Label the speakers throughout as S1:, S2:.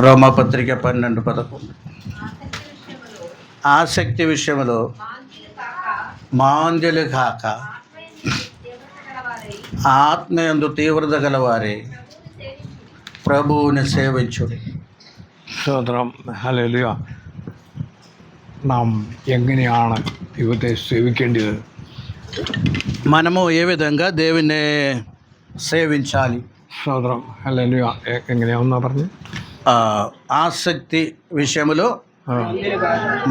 S1: రోమాపత్రిక 12:11. ఆసక్తి విషయంలో మాంద్యులు కాక ആത്മയന്തു തീവ്രത കലവാരെ പ്രഭുവിനെ സേവിച്ചുടി.
S2: സ്തോത്രം. ഹല്ലേലൂയ. നാം എങ്ങനെയാണ് ദൈവത്തെ സേവിക്കേണ്ടത്?
S1: మనము ఏ విధంగా దేవుని సేవించాలి?
S2: സ്തോത്രം. ഹല്ലേലൂയ. എങ്ങനെയാണെന്നാ പറഞ്ഞു?
S1: ఆసక్తి విషయంలో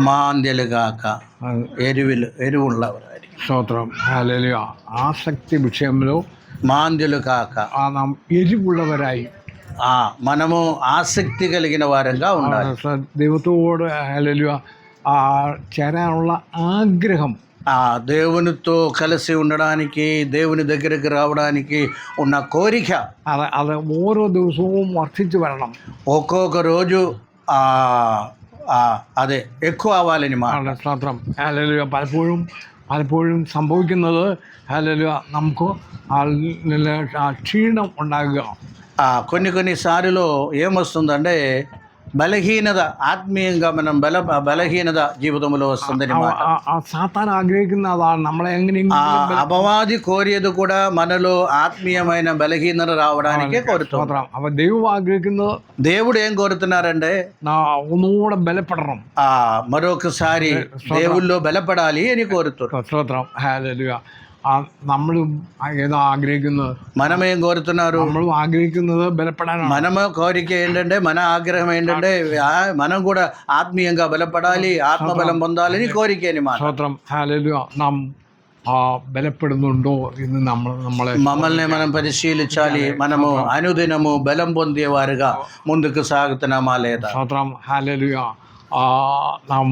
S1: మాంద్యలుగాక ఎరువుള്ളവരായിരിക്കും.
S2: സ്തോത്രം. ഹല്ലേലൂയ. ఆసక్తి విషయంలో
S1: మాంద్యులు కాక
S2: നാം എരിവുള്ളവരായി
S1: మనము ఆసక్తి కలిగిన వారంగా ఉండాలి.
S2: ദൈവത്തോട് ഹല്ലേലൂയ ചേരാനുള്ള ആഗ്രഹం,
S1: దేవునితో కలిసి ఉండడానికి, దేవుని దగ్గరికి రావడానికి ఉన్న కోరిక
S2: അത് ഓരോ ദിവസവും വർദ്ധിച്ചു വരണം.
S1: ఒక్కొక్క రోజు అదే ఎక్కువ అవ్వాలని మాట.
S2: സ്തോത്രം. ഹല്ലേലൂയ. പലപ്പോഴും സംഭവിക്കുന്നത് ഹല്ലേലൂയ നമുക്ക് ക്ഷീണം ഉണ്ടാകുക.
S1: కొన్నిసార్లు ఏమొస్తుందంటే బలహీనత, ఆత్మీయంగా మనం బలహీనత జీవితంలో వస్తుందని
S2: సాతాను ఆగ్రహిക്കുന്ന అതാണ് നമ്മളെ എങ്ങനെയെങ്കിലും
S1: అపవాది కోరేది కూడా మనలో ఆత్మీయమైన బలహీనత రావడానికే కోరుతున్నాం.
S2: అవ దైవం ఆగ్రహిക്കുന്നത്,
S1: దేవుడు ఏం కోరుతున్నారంటే
S2: ఒന്നുകൂടെ బలపడడం,
S1: మరొకసారి దేవుల్లో బలపడాలి అని కోరుతున్నారు.
S2: స్తోత్రం. హല്లేలూయ. നമ്മളും ఏదో ఆగ్రహిക്കുന്നത്,
S1: మనమేం కోరుతున్నారు?
S2: നമ്മളും ఆగ్రహిക്കുന്നത് బలపడాలి.
S1: మనము కోరిక ఏంటంటే, మన ఆగ్రహం ఏంటంటే మనం కూడా ఆత్మీయంగా బలపడాలి, ఆత్మబలం పొందాలని కోరిక అని మాట.
S2: స్తోత్రం. హല്లేలూయ. നാം బలపడుతుండో എന്ന് మమ్మల్ని
S1: మనం పరిశీలించాలి. మనము అనుదినము బలం పొందేవారుగా ముందుకు సాగుతున్నామా లేదా?
S2: స్తోత్రం. హല്లేలూయ. നാം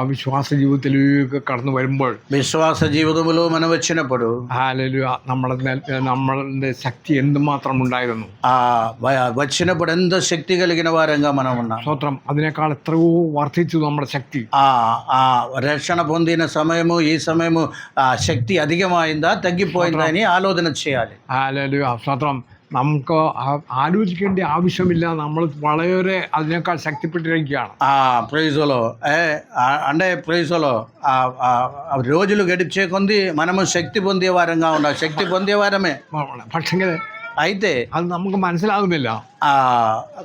S2: വിശ്വാസ ജീവിതത്തിലേക്ക് കടന്നു വരുമ്പോൾ,
S1: വിശ്വാസ ജീവിതത്തിലോ మనం వచ్చినప్పుడు
S2: ഹല്ലേലൂയ നമ്മളുടെ శక్తి എന്തുമാത്രം ഉണ്ടായിരുന്നു,
S1: వచ్చినప్పుడు ఎంత శక్తి కలిగిన వారంగా మనం ఉన్నాం.
S2: స్తోత్రం. അതിനേക്കാൾ എത്രയോ വർദ്ധിച്ചു നമ്മുടെ శక్తి.
S1: రక్షణ పొందిన సమయము ఈ సమయము శక్తి అధికమైందా తగ్గిపోయిందా అని ఆలోచన చేయాలి.
S2: హല്లేలూయ. స్తోత్రం. നമുക്ക് ആലോചിക്കേണ്ട ആവശ്യമില്ല, നമ്മൾ വളരെ അതിനേക്കാൾ ശക്തിപ്പെട്ടിരിക്കുകയാണ്.
S1: ప్రైజ్లో అంటే ప్రైజ్లో రోజులు గడిచే కొంది మనము శక్తి పొందేవారంగా ఉన్నాం. శక్తి పొందేవారమే.
S2: പക്ഷേ
S1: అయితే
S2: అది നമുക്ക് മനസ്സിലാകുന്നില്ല.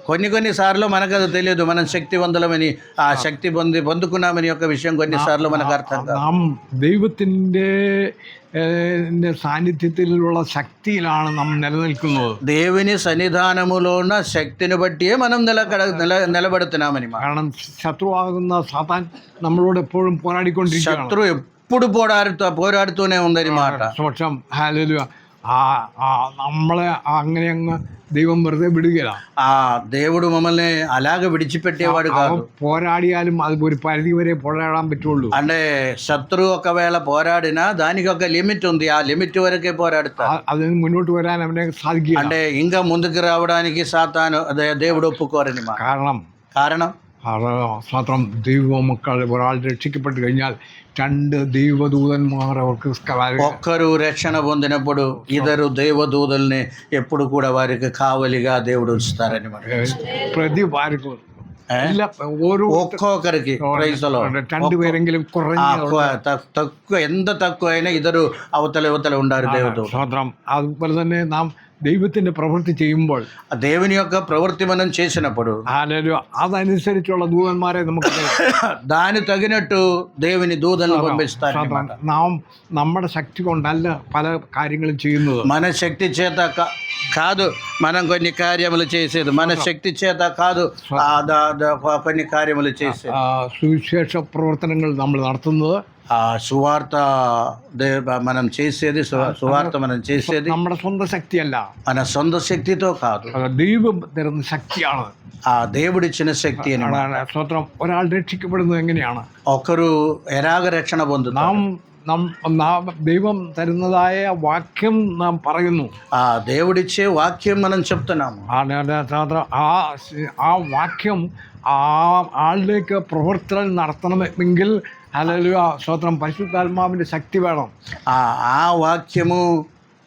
S1: కొన్నిసార్లు మనకు అది తెలియదు, మనం శక్తివంతులమని, శక్తి పొందుకున్నామని యొక్క విషయం కొన్నిసార్లు మనకు అర్థం కాదు.
S2: നാം ദൈവത്തിൻ്റെ സാന്നിധ്യത്തിലുള്ള ശക്തിയിലാണ് നാം നിലനിൽക്കുന്നത്.
S1: దేవుని సన్నిధానములో ఉన్న శక్తిని బట్టియే మనం నిలబడుతున్నామని.
S2: കാരണം శత్రుവാകുന്ന സാത്താൻ നമ്മളോട് എപ്പോഴും പോരാടിക്കൊണ്ടിരിക്കുകയാണ്.
S1: శత్రు ఎప్పుడు పోరాడుతూనే ఉందని మాట.
S2: പക്ഷം ഹല്ലേലൂയ. നമ്മളെ അങ്ങനെ അങ്ങ് ദൈവം വെറുതെ വിടുകയില്ല.
S1: దేవుడు మమ్మల్ని అలాగ విడిచిపెట్టేవాడు కాదు.
S2: పోరాడియాലും అది ഒരു పరిధి వరే పోరాడాൻ పറ്റുള്ളൂ.
S1: అంటే శత్రువు ఒకవేళ పోరాడినా దానికి ఒక లిమిట్ ఉంది, ఆ లిమిట్ వరకే పోరాడుతాడు.
S2: അതിന് മുന്നോട്ട് വരാൻ അവനെ സാധിക്കില്ല.
S1: అంటే ఇంకా ముందుకు రావడానికి సాతాను దేవుడు ఒప్పుకోరని. കാരണം
S2: സ്തോത്രം. ദൈവമക്കൾ ഒരാൾ രക്ഷിക്കപ്പെട്ട് കഴിഞ്ഞാൽ 2 ദൈവദൂതന്മാർ അവർക്ക്
S1: ఒక్కరు రక్షణ పొందినప్పుడు 2 దేవదూతల్ని ఎప్పుడు కూడా వారికి కావలిగా దేవుడు ఉంచుతారని.
S2: ప్రతి వారికి
S1: ఒక్కొక్కరికి
S2: 2 പേരെങ്കിലും
S1: తక్కువ, ఎంత తక్కువ అయినా 2 అవతల ఉండారు దేవుడు.
S2: స్తోత్రం. അതുപോലെ തന്നെ നാം ദൈവത്തിൻ്റെ പ്രവൃത്തി ചെയ്യുമ്പോൾ,
S1: దేవుని యొక్క ప్రవృత్తి మనం చేసినప్పుడు
S2: അതനുസരിച്ചുള്ള ദൂതന്മാരെ നമുക്ക്
S1: దాని తగినట్టు దేవుని దూతలను పంపిస్తారు.
S2: നാം നമ്മുടെ శక్తి കൊണ്ടല്ല పല കാര്യങ്ങളും ചെയ്യുന്നത്.
S1: మన శక్తి చేత కాదు మనం కొన్ని కార్యములు చేసేది, మన శక్తి చేత కాదు కొన్ని కార్యములు చేసేది.
S2: സുവിശേഷ പ്രവർത്തനങ്ങൾ നമ്മൾ നടത്തുന്നത്,
S1: సువార్త మనం చేసేది, సువార్త మనం చేసేది
S2: നമ്മുടെ സ്വന്തം శక్తిയല്ല,
S1: మన సొంత శక్తితో కాదు,
S2: ദൈവം തരുന്ന ശക്തിയാണ്.
S1: దేవుడిచ్చిన శక్తి అని.
S2: സ്തോത്രം. ഒരാൾ രക്ഷിക്കപ്പെടുന്നത് എങ്ങനെയാണ്?
S1: ఒకరు ఎలాగ రక్షణ పొందుతారు?
S2: ദൈവം തരുന്നതായ വാക്യം നാം പറയുന്നു.
S1: దేవుడిచ్చే వాక్యం మనం చెప్తున్నాము.
S2: ആ വാക്യം ആളിലേക്ക് പ്രവർത്തനം നടത്തണമെങ്കിൽ ഹല്ലേലൂയ స్తోత్రం పరిశుద్ధాత్మావిന്റെ శక్తి వేണം.
S1: ఆ వాక్యము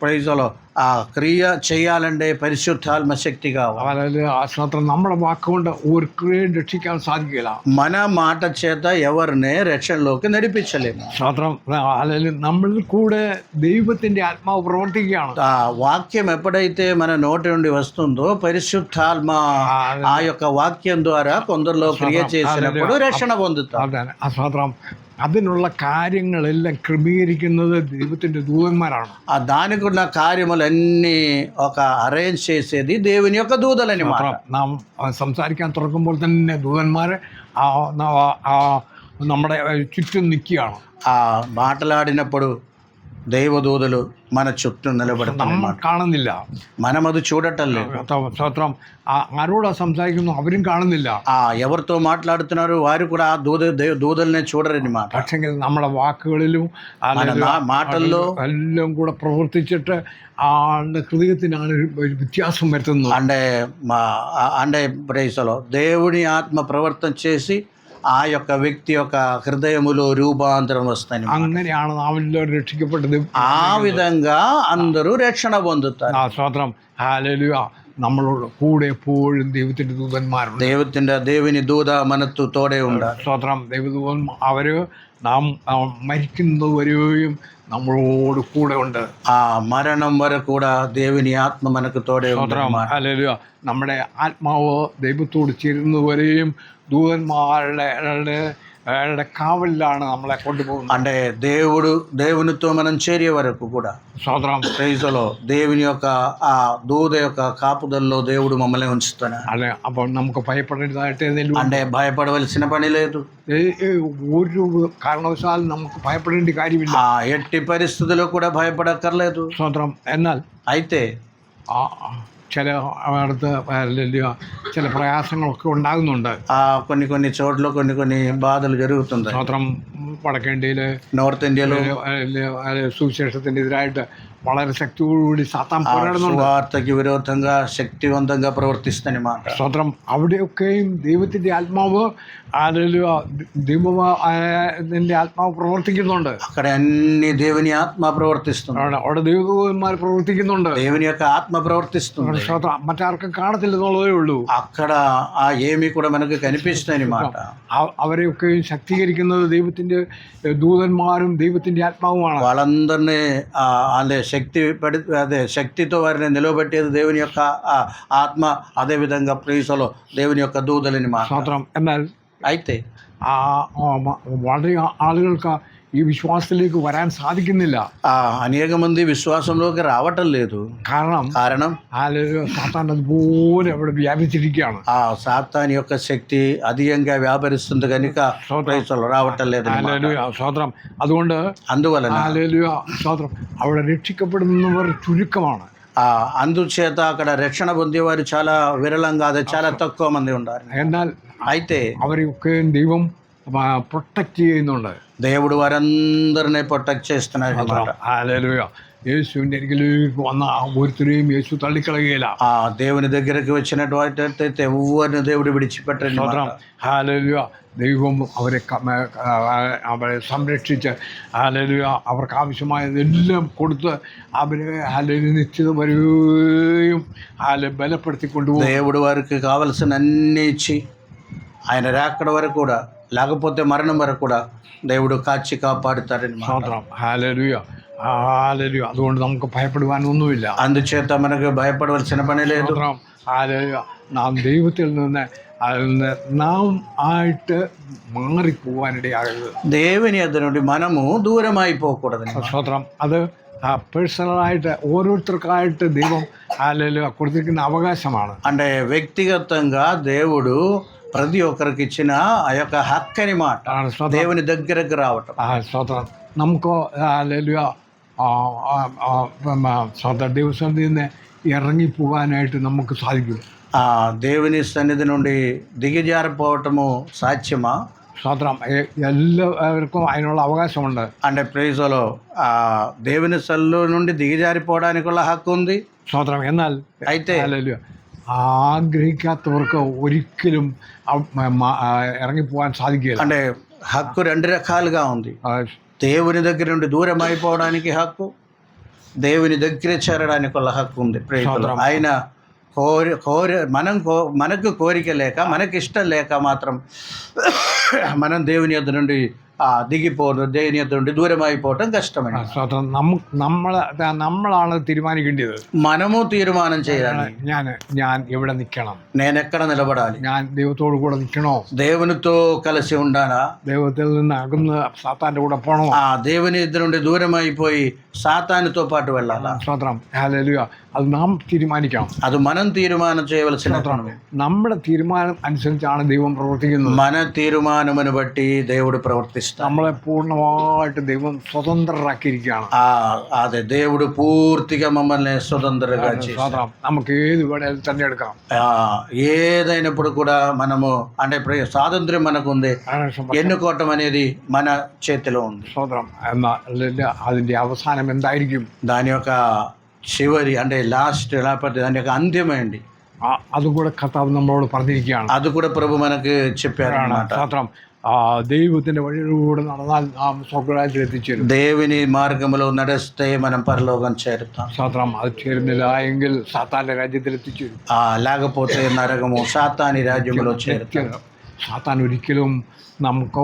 S1: ప్రైజ్లో ఆ క్రియ చేయాలంటే పరిశుద్ధాత్మ శక్తి కావాలి.
S2: അല്ലെങ്കിൽ സ്തോത്രം നമ്മുടെ വാക്കുകൊണ്ട് ഒരിക്കലും രക്ഷിക്കാൻ സാധിക്കില്ല.
S1: మన మాట చేత ఎవరినే రక్షణలోకి నడిపించలేము.
S2: സ്തോത്രം. അല്ലെങ്കിൽ നമ്മളിൽ കൂടെ ദൈവത്തിന്റെ ആത്മാവ് പ്രവർത്തിക്കുകയാണ്.
S1: ఆ వాక్యం ఎప్పుడైతే మన నోటి నుండి వస్తుందో పరిశుద్ధాత్మ ఆ యొక్క వాక్యం ద్వారా కొందరిలో క్రియ చేసినప్పుడు రక్షణ పొందుతారు.
S2: അതാണ് ആ സ്തോത്രം. അതിനുള്ള കാര്യങ്ങളെല്ലാം ക്രമീകരിക്കുന്നത് ദൈവത്തിന്റെ ദൂതന്മാരാണ്.
S1: ఆ దానికి ఉన్న కార్యములన్నీ ఒక అరేంజ్ చేసేది దేవుని యొక్క దూతలని మాట.
S2: നാം സംസാരിക്കാൻ തുറക്കുമ്പോൾ തന്നെ ദൂതന്മാർ നമ്മുടെ ചുറ്റും നിൽക്കുകയാണ്.
S1: ఆ మాట్లాడినప్పుడు దైవదూతలు మన చుట్టూ నిలబడతారు.
S2: നമ്മൾ കാണുന്നില്ല.
S1: మనం అది చూడటం లేదు.
S2: സ്തോത്രം. ആരോടാ സംസാരിക്കുന്നു അവരും കാണുന്നില്ല.
S1: ఎవరితో మాట్లాడుతున్నారు వారు కూడా ఆ దూతల్నే చూడరని మాట.
S2: പക്ഷെങ്കിൽ നമ്മുടെ వాക്കുകളിലും
S1: మాటల్లో
S2: എല്ലാം കൂടെ പ്രവർത്തിച്ചിട്ട് ആളുടെ ഹൃദയത്തിനാണ് ഒരു വ്യത്യാസം വരുത്തുന്നത്.
S1: అంటే ప్రైసలో దేవుని ఆత్మ ప్రవర్తన చేసి ఆ యొక్క వ్యక్తి యొక్క హృదయములో రూపాంతరం వస్తాయి.
S2: അങ്ങനെയാണ് നാം എല്ലാവരും രക്ഷിക്കപ്പെട്ടത്.
S1: ఆ విధంగా అందరూ రక్షణ పొందుతారు.
S2: സ്തോത്രം. ഹല്ലേലൂയ. നമ്മളോട് കൂടെ എപ്പോഴും ദൈവത്തിന്റെ ദൂതന്മാരുണ്ട്.
S1: దేవుని దూత మనతో తోడే ఉండాలి.
S2: സ്തോത്രം. ദൈവദൂതൻ അവര് നാം മരിക്കുന്നവരെയും നമ്മളോട് കൂടെ ഉണ്ട്.
S1: ఆ మరణం వరకు కూడా దేవుని ఆత్మ మనకు తోడే
S2: സ്തോത്രം. ഹല്ലേലൂയ. നമ്മുടെ ആത്മാവ് ദൈവത്തോട് ചേരുന്നവരെയും ദൂതന്മാരുടെ కావలిലാണ് നമ്മളെ కొట్టుపోతుంది.
S1: అంటే దేవునితో మనం చేరే వరకు కూడా
S2: స్തోత్రం.
S1: ప్రైజ్లో దేవుని యొక్క ఆ దూత యొక్క కాపుదల్లో దేవుడు మమ్మల్ని ఉంచుతున్నాడు.
S2: అదే അപ്പോൾ നമുക്ക് ഭയപ്പെടേണ്ടതായിട്ട് ഏതെങ്കിലും
S1: అంటే భయపడవలసిన పని లేదు.
S2: ഒരു കാരണവശാലും നമുക്ക് ഭയപ്പെടേണ്ട കാര്യമില്ല.
S1: ఎట్టి పరిస్థితుల్లో కూడా భయపడక్కర్లేదు.
S2: స్തోత్రం. എന്നാൽ
S1: అయితే
S2: ചില അടുത്ത് ചില പ്രയാസങ്ങളൊക്കെ ഉണ്ടാകുന്നുണ്ട്.
S1: కొన్ని చోట్ల కొన్ని బాధలు జరుగుతుంది.
S2: സ്തോത്രം. വടക്കേ ഇന്ത്യയിൽ,
S1: നോർത്ത് ഇന്ത്യയിലോ
S2: സുവിശേഷത്തിന്റെ എതിരായിട്ട് വളരെ ശക്തിയോടുകൂടി സാത്താൻ പോരാടുന്നുണ്ട്.
S1: വാർത്തയ്ക്ക് വിരോധంగా శక్తివంతంగా ప్రవర్తిస్తానమాట.
S2: സ്തോത്രം. അവിടെയൊക്കെയും ദൈവത്തിന്റെ ആത്മാവ് ദൈവത്തിന്റെ ആത്മാവ് പ്രവർത്തിക്കുന്നുണ്ട്.
S1: అక్కడ అన్ని దేవుని ఆత్మ ప్రవర్తిస్తుంది.
S2: അവിടെ ദൈവദൂതന്മാർ പ്രവർത്തിക്കുന്നുണ്ട്.
S1: దేవుని యొక్క ఆత్మ ప్రవర్తిస్తుంది.
S2: മറ്റാർക്കും കാണത്തില്ലെന്നുള്ളതേ ഉള്ളൂ.
S1: అక్కడ ఏమి కూడా మనకు కనిపిస్తాయన్నమాట.
S2: അവരെയൊക്കെ ശക്തീകരിക്കുന്നത് ദൈവത്തിന്റെ దూതന്മാരും ദൈവത്തിന്റെ ఆత్మాവുമാണ്.
S1: వాళ్ళందరినీ శక్తితో వారిని నిలబెట్టేది దేవుని యొక్క ఆత్మ. అదే విధంగా ప్రీసలో దేవుని యొక్క దూతలని మాట.
S2: എന്നാൽ
S1: అయితే
S2: വളരെ ആളുകൾക്ക് ഈ വിശ്വാസത്തിലേക്ക് വരാൻ സാധിക്കുന്നില്ല.
S1: అనేక మంది విశ్వాసంలోకి రావటం లేదు. కారణం
S2: സാത്താൻ അതുപോലെ അവിടെ వ్యాపించిరిക്കുകയാണ്.
S1: సాతాన్ యొక్క శక్తి అధికంగా వ్యాపరిస్తుంది కనుక రావటం లేదు.
S2: സ്തോത്രം. അതുകൊണ്ട്
S1: అందువలన
S2: സ്തോത്రం അവിടെ രക്ഷിക്കപ്പെടുന്നവർ ചുരുക്കമാണ്.
S1: అందుచేత అక్కడ రక్షణ పొందేవారు చాలా విరళంగా, అదే చాలా తక్కువ మంది ఉన్నారు.
S2: എന്നാൽ
S1: అయితే
S2: അവരെയൊക്കെ ദൈവം പ്രൊട്ടക്ട് ചെയ്യുന്നുണ്ട്.
S1: దేవుడు వారందరినీ ప్రొటెక్ట్ చేస్తున్నాడు.
S2: హల్లెలూయా. యేసువిന്റെ అరిగిലേക്ക് വന്ന ഒരുത്തരെയും యేసు തള്ളിക്കളയുകയില്ല.
S1: దేవుని దగ్గరికి వచ్చినటువంటి ఎవరిని దేవుడు విడిచిపెట్టడు.
S2: హల్లెలూయా. ദൈവം അവരെ സംരക്ഷിച്ച് ഹല്ലേലൂയ അവർക്ക് ആവശ്യമായതെല്ലാം കൊടുത്ത് അവരെ ഹല്ലേലൂയ നിശ്ചിത വരെയും ബലപ്പെടുത്തി കൊണ്ടുപോകും.
S1: దేవుడు వారికి కావలసిన అన్ని ఇచ్చి ఆయన రాకడ వరకు కూడా, లేకపోతే మరణం వరకు కూడా దేవుడు కాచి కాపాడుతారని.
S2: హల్లెలూయ. ഹല്ലേലൂയ. അതുകൊണ്ട് നമുക്ക് ഭയപ്പെടുവാനൊന്നുമില്ല.
S1: అందుచేత మనకు భయపడవలసిన పని లేదు.
S2: ഹല്ലേലൂയ. നാം ദൈവത്തിൽ നിന്ന് നാം ആയിട്ട് മാറിപ്പോവാനിടയാകരുത്.
S1: దేవుని యొద్ద నుండి మనము దూరం అయిపోకూడదు.
S2: സ്തോത്രം. അത് പേഴ്സണലായിട്ട് ഓരോരുത്തർക്കായിട്ട് ദൈവം ഹല്ലേലൂയ കൊടുത്തിരിക്കുന്ന అవకాశമാണ്.
S1: అంటే వ్యక్తిగతంగా దేవుడు ప్రతి ఒక్కరికి ఇచ్చిన ఆ యొక్క హక్కని మాట, దేవుని దగ్గరకు రావటం.
S2: സ്തോത്രം. നമുക്ക് ഹല്ലേലൂയ ദൈവസന്നിധിയിൽ നിന്ന് ഇറങ്ങിപ്പോകാനായിട്ട് നമുക്ക് സാധിക്കും.
S1: దేవుని సన్నిధి నుండి దిగజారిపోవటము సాధ్యమా?
S2: സ്തോത്രം. എല്ലാവർക്കും അതിനുള്ള അവകാശമുണ്ട്.
S1: అంటే ప్రైజ్లో దేవుని సన్నిధి నుండి దిగజారిపోవడానికి హక్కు ఉంది.
S2: സ്തോത്രം. എന്നാൽ
S1: అయితే
S2: ഹല്ലേലൂയ ആഗ്രഹിക്കാത്തവർക്ക് ഒരിക്കലും ഇറങ്ങിപ്പോകാൻ സാധിക്കില്ല.
S1: అంటే హక్కు రెండు రకాలుగా ఉంది. దేవుని దగ్గర నుండి దూరం అయిపోవడానికి హక్కు, దేవుని దగ్గర చేరడానికి ఒక హక్కు ఉంది. ప్రేక్షకులు ఆయన మనకు కోరిక లేక మనకి ఇష్టం లేక మాత్రం మనం దేవుని యొద్ద నుండి దిగిపోవడం, దేవుని యొద్ద నుండి ദൂരം ആയിപ്പോവട്ടം കഷ്ടമാണ്.
S2: നമ്മളാണ് തീരുമാനിക്കേണ്ടത്.
S1: మనము తీర్మానం చేయాలి.
S2: ഞാൻ എവിടെ നിൽക്കണം,
S1: నేను ఎక్కడ నిలబడాలి,
S2: ഞാൻ ദൈവത്തോട് കൂടെ നിൽക്കണോ,
S1: దేవునితో కలిసి ఉండాలా,
S2: ദൈവത്തിൽ നിന്ന് അകന്ന് സാത്താന്റെ കൂടെ പോണോ,
S1: దేవుని ఇద్దరు నుండి దూరం అయిపోయి సాతానుతో పాటు వెళ్ళాలా.
S2: സ്തോത്രം, ഹല്ലേലൂയ. അത് നാം തീരുമാനിക്കണം.
S1: അത് మనం తీర్మానం చేయవలసిన.
S2: നമ്മുടെ തീരുമാനം അനുസരിച്ചാണ് ദൈവം പ്രവർത്തിക്കുന്നത്.
S1: మన తీర్మానమును బట్టి దేవుడు ప్రవర్తిస్తాడు.
S2: നമ്മളെ പൂർണ്ണമായിട്ട് ദൈവം സ്വതന്ത്രരാക്കിയിരിക്കുകയാണ്.
S1: అదే దేవుడు పూర్తిగా మమ్మల్ని స్వతంత్రంగా చేశాడు.
S2: നമുക്ക് ఏది వేണേലും തിരഞ്ഞെടുക്കാം.
S1: ఏదైనప్పుడు కూడా మనము అంటే స్వాతంత్ర్యం మనకు ఉంది, ఎన్నుకోవటం అనేది మన చేతిలో ఉంది.
S2: స్തోత్రం. അതിന്റെ അവസാനം എന്തായിരിക്കും,
S1: దాని యొక్క చివరి అంటే లాస్ట్ లేకపోతే దాని యొక్క అంత్యమేంటి,
S2: അത് കൂടെ കർത്താവ് നമ്മളോട് പറഞ്ഞിരിക്കുകയാണ്.
S1: అది కూడా ప్రభు మనకు చెప్పారు.
S2: സ്തോത്രം. దైవത്തിന്റെ వഴിയിലൂടെ നടന്നാൽ നാം സ്വർഗ്ഗരാജ്യത്തിൽ എത്തിച്ചേരും.
S1: దేవుని మార్గంలో నడిస్తే మనం పరలోకం చేరుతాం.
S2: സ്തോത്രം. അത് ചേരുന്നില്ല എങ്കിൽ സാത്താന്റെ രാജ്യത്തിൽ എത്തിച്ചേരും.
S1: లేకపోతే నరకము సాతాని రాజ్యంలో చేరుతాం.
S2: സാത്താൻ ഒരിക്കലും നമുക്ക്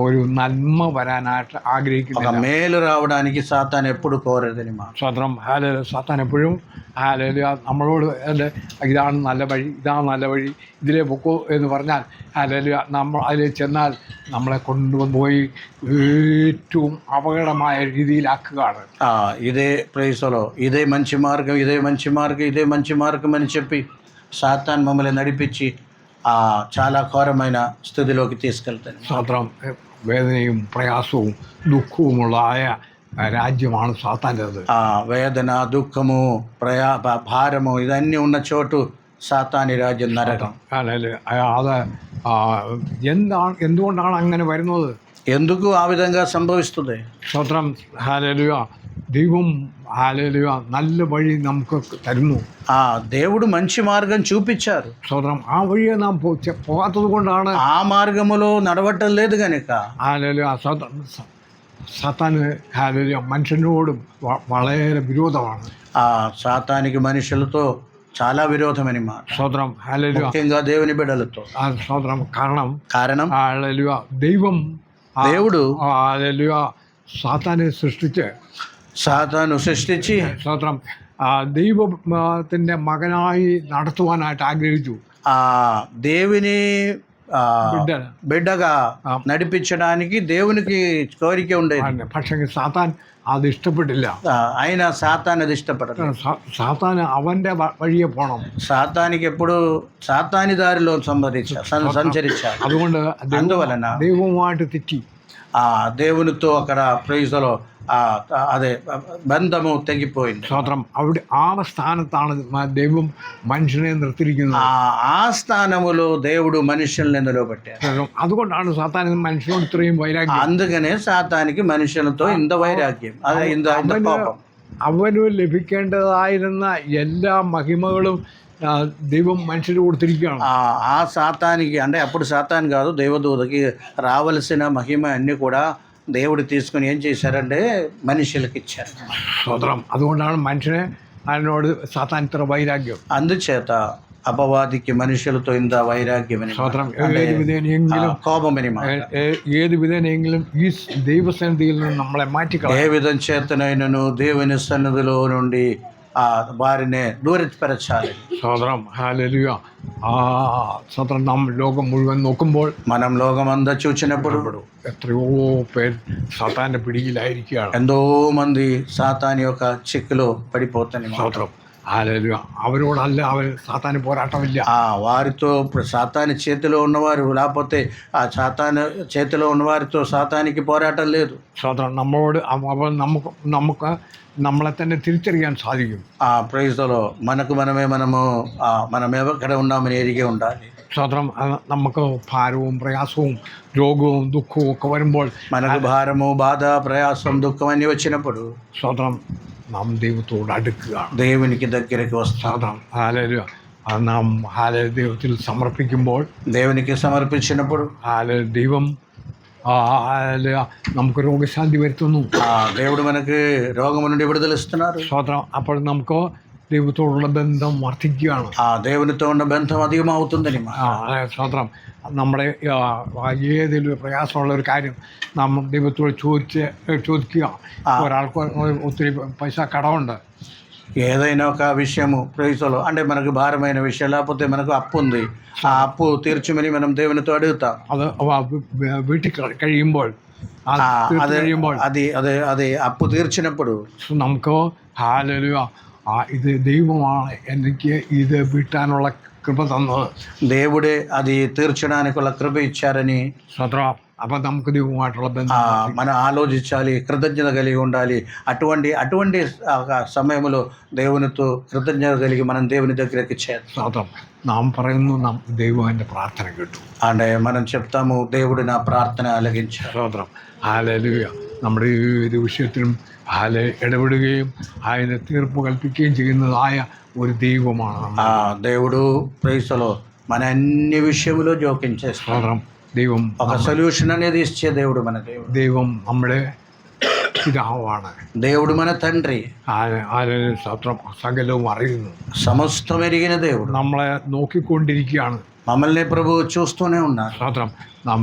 S2: ഒരു നന്മ വരാനായിട്ട് ആഗ്രഹിക്കുന്നില്ല.
S1: മേలు రావడానికి സാത്താൻ എപ്പോഴും കോരരുതെന്ന് മാത്രം.
S2: സ്തോത്രം. ഹല്ലേലൂയ. സാത്താൻ എപ്പോഴും ഹല്ലേലൂയ നമ്മളോട് ഇതാണ് നല്ല വഴി, ഇതാണ് നല്ല വഴി, ഇതിലേ പൊക്കോ എന്ന് പറഞ്ഞാൽ ഹല്ലേലൂയ നമ്മൾ അതിൽ ചെന്നാൽ നമ്മളെ കൊണ്ടുപോയി ഏറ്റവും അപകടമായ രീതിയിലാക്കുകയാണ്.
S1: ఇదే ప్రైస్లో ఇదే మంచి మార్గం, ఇదే మంచి మార్గం, ఇదే మంచి మార్గం అని చెప్పి సాతాన్ మమ్మల్ని నడిపించి చాలా ఘోరమైన స్థితిలోకి తీసుకెళ్తాను.
S2: സ്തോത്രം. വേദനയും പ്രയാസവും ദുഃഖവുമുള്ളതായ രാജ്യമാണ് സാത്താൻ്റെത്.
S1: వేదన, దుఃఖము, భారము ఇదన్నీ ఉన్న చోటు സാത്താനി രാജ്യം, നരകം.
S2: അത് എന്തുകൊണ്ടാണ് അങ്ങനെ വരുന്നത്,
S1: ఎందుకు ఆ విధంగా సంభవిస్తుంది?
S2: സ്തോത്രം. ഹല്ലേലൂയ. ദൈവം ഹല്ലേലൂയ നല്ല വഴി നമുക്ക് തരുന്നു.
S1: దేవుడు మంచి మార్గం చూపించారు.
S2: സ്തോത്രം. ആ വഴിയെ നാം പോകാത്തത് കൊണ്ടാണ്,
S1: ఆ మార్గములో నడవటం లేదు కనుక
S2: ഹല്ലേലൂയ സാത്താന് ഹല്ലേലൂയ മനുഷ്യനോട് വളരെ വിരോധമാണ്.
S1: సాతానికి మనుషులతో చాలా విరోధమని మాట.
S2: സ്തോത്രം. ഹല്ലേലൂയ.
S1: ముఖ్యంగా దేవుని బిడ్డలతో.
S2: സ്തോത്രം. കാരണം
S1: హల్లెలూయా
S2: దేవుడు హల్లెలూయ സാത്താനെ സാത്താను സൃഷ്ടിച്ച്
S1: స్തోత్రం
S2: ദൈവത്തിന്റെ മകനായി നടത്തുവാനായിട്ട് ആഗ്രഹിച്ചു.
S1: దేవుని బిడ్డగా నడిపించడానికి దేవునికి కోరిక ఉండేది.
S2: പക്ഷേ സാത്താൻ അത് ഇഷ്ടപ്പെട്ടില്ല.
S1: ఆయన సాతాన్ అది ఇష్టపడదు.
S2: സാത്താന് അവന്റെ വഴിയെ പോണം.
S1: సాతానికి ఎప్పుడు సాతాని దారిలో సంచరించారు.
S2: അതുകൊണ്ട്
S1: అందువలన
S2: ദൈവവുമായിട്ട് തെറ്റി
S1: దేవునితో అక్కడ ప్రైజ్లో అదే బంధము తెగిపోయింది.
S2: സ്തോത്രം. അവിടെ ആ സ്ഥാനത്താണ് ദൈവം മനുഷ്യനെ നിർത്തിയിരിക്കുന്നത്.
S1: ఆ స్థానములో దేవుడు మనుషుల్ని నిలబెట్టారు.
S2: അതുകൊണ്ടാണ് സാത്താൻ മനുഷ്യനോട് ഇത്രയും വൈരാഗ്യം.
S1: అందుకనే సాతానికి మనుషులతో ఇంత వైరాగ్యం, అదే ఇంత కోపం.
S2: അവന് ലഭിക്കേണ്ടതായിരുന്ന എല്ലാ మహిమകളും దైవం మనుషులు കൊടുത്തിരിക്കുകയാണ്.
S1: ఆ సాతానికి అంటే అప్పుడు సాతాన్ కాదు, దేవదూతకి రావలసిన మహిమ అన్నీ కూడా దేవుడు తీసుకుని ఏం చేశారంటే మనుషులకు ఇచ్చారు.
S2: స్തోత్రం. അതുകൊണ്ടാണ് മനുഷ്യനെ അതിനോട് സാത്താൻ ഇത്ര വൈരാഗ്യം.
S1: అందుచేత అపవాదికి మనుషులతో ఇంత వైరాగ్యమని, కోపమని,
S2: ഏത് വിധേനയെങ്കിലും ഈ ദൈവസന്നിധിയിൽ നിന്ന് നമ്മളെ മാറ്റിക്കളയും.
S1: ఏ విధం చేతనైనను దేవుని సన్నిధిలో నుండి వారిని దూరపరచాలి.
S2: സ്തോത്രം. ഹല്ലേലൂയ. സ്തോത്രം. നാം ലോകം മുഴുവൻ നോക്കുമ്പോൾ,
S1: మనం లోకమంతా చూచినప్పుడు
S2: എത്രയോ പേർ സാത്താന്റെ പിടിയിലായിരിക്കുകയാണ്.
S1: ఎంతో మంది సాతాన్ యొక్క చిక్కులో పడిపోతారు.
S2: സ്തോത്രം. హల్లెలూయా. അവരോടല്ല സാത്താന് പോരാട്ടമില്ല.
S1: వారితో సాతాని చేతిలో ఉన్నవారు లేకపోతే ఆ సాతాను చేతిలో ఉన్నవారితో సాతానికి పోరాటం లేదు.
S2: സ്തോത്രം. നമ്മളോട് നമുക്ക് നമ്മളെ തന്നെ തിരിച്ചറിയാൻ സാധിക്കും.
S1: ప్రైజ్లో మనం ఎక్కడ ఉన్నామని ఎరిగి ఉండాలి.
S2: സ്തോത്രം. നമുക്ക് ഭാരവും പ്രയാസവും രോഗവും ദുഃഖവും ഒക്കെ വരുമ്പോൾ,
S1: మనకు భారము, బాధ, ప్రయాసం, దుఃఖం అన్నీ వచ్చినప్పుడు
S2: സ്തോത്രം നാം ദൈവത്തോട് അടുക്കുക,
S1: దేవునికి దగ్గరికి వస్తాం.
S2: ഹല്ലേലൂയ. നാം ദൈവത്തിൽ സമർപ്പിക്കുമ്പോൾ,
S1: దేవునికి సమర్పించినప్పుడు
S2: ദൈവം നമുക്ക് രോഗശാന്തി വരുത്തുന്നു.
S1: దేవుడు మనకి రోగము నుండి విడుదల ఇస్తున్నారు.
S2: స్తోత్రం. അപ്പോൾ നമുക്ക് ദൈവത്തോടുള്ള ബന്ധം വർദ്ധിക്കുകയാണ്.
S1: దేవునితో ఉన్న బంధం అధికమవుతుందని.
S2: స్తోത്രം. നമ്മുടെ ഏതെങ്കിലും പ്രയാസമുള്ള ഒരു കാര്യം നമ്മൾ ദൈവത്തോട് ചോദിക്കുക. ഒരാൾക്ക് ഒത്തിരി പൈസ കടമുണ്ട്,
S1: ఏదైనా ఒక విషయము ప్రైజ్లో అంటే మనకు భారమైన విషయం, లేకపోతే మనకు అప్పు ఉంది, ఆ అప్పు తీర్చమని మనం దేవునితో అడుగుతాం.
S2: അത് വീട്ടിൽ കഴിയുമ്പോൾ
S1: అది అప్పు తీర్చినప్పుడు
S2: നമുക്ക് ഹല്ലേലൂയ, ഇത് ദൈവമാണ് എനിക്ക് ഇത് വീട്ടാനുള്ള కృప తന്നത്.
S1: దేవుడే అది తీర్చడానికి కృప ఇచ్చారని.
S2: స్తోత్రం. അപ്പം നമുക്ക് ദൈവമായിട്ടുള്ള ബന്ധം
S1: మనం ఆలోచించాలి, కృతజ్ఞత కలిగి ఉండాలి. అటువంటి సమయంలో దేవునితో కృతజ్ఞత కలిగి మనం దేవుని దగ్గరికి చేస్తాం.
S2: స్తోత్రం. നാം പറയുന്നു ദൈവം എൻ്റെ പ്രാർത്ഥന കേട്ടു.
S1: అంటే మనం చెప్తాము దేవుడు నా ప్రార్థన ఆలకించాడు.
S2: స్తోత్రం. హല്ലേലൂയ. നമ്മുടെ ഏത് വിഷയത്തിലും ഇടപെടുകയും അതിന് തീർപ്പ് കൽപ്പിക്കുകയും ചെയ്യുന്നതായ ഒരു ദൈവമാണ്
S1: దేవుడు ప్రైస్లో మన అన్ని విషయంలో జోక్యం చేస్తాం.
S2: ദൈവം
S1: ఒక సొల్యూషన్ అనేది ఇచ్చే దేవుడు మన దేవుడు.
S2: ദൈവം നമ്മുടെ പിതാവാണ്.
S1: దేవుడు మన తండ్రి.
S2: സകലവും അറിയുന്നു,
S1: సమస్తం ఎరిగిన దేవుడు.
S2: നമ്മളെ നോക്കിക്കൊണ്ടിരിക്കുകയാണ്.
S1: మమ్మల్ని ప్రభు చూస్తూనే ఉన్నారు.
S2: స్తోత్రం. നാം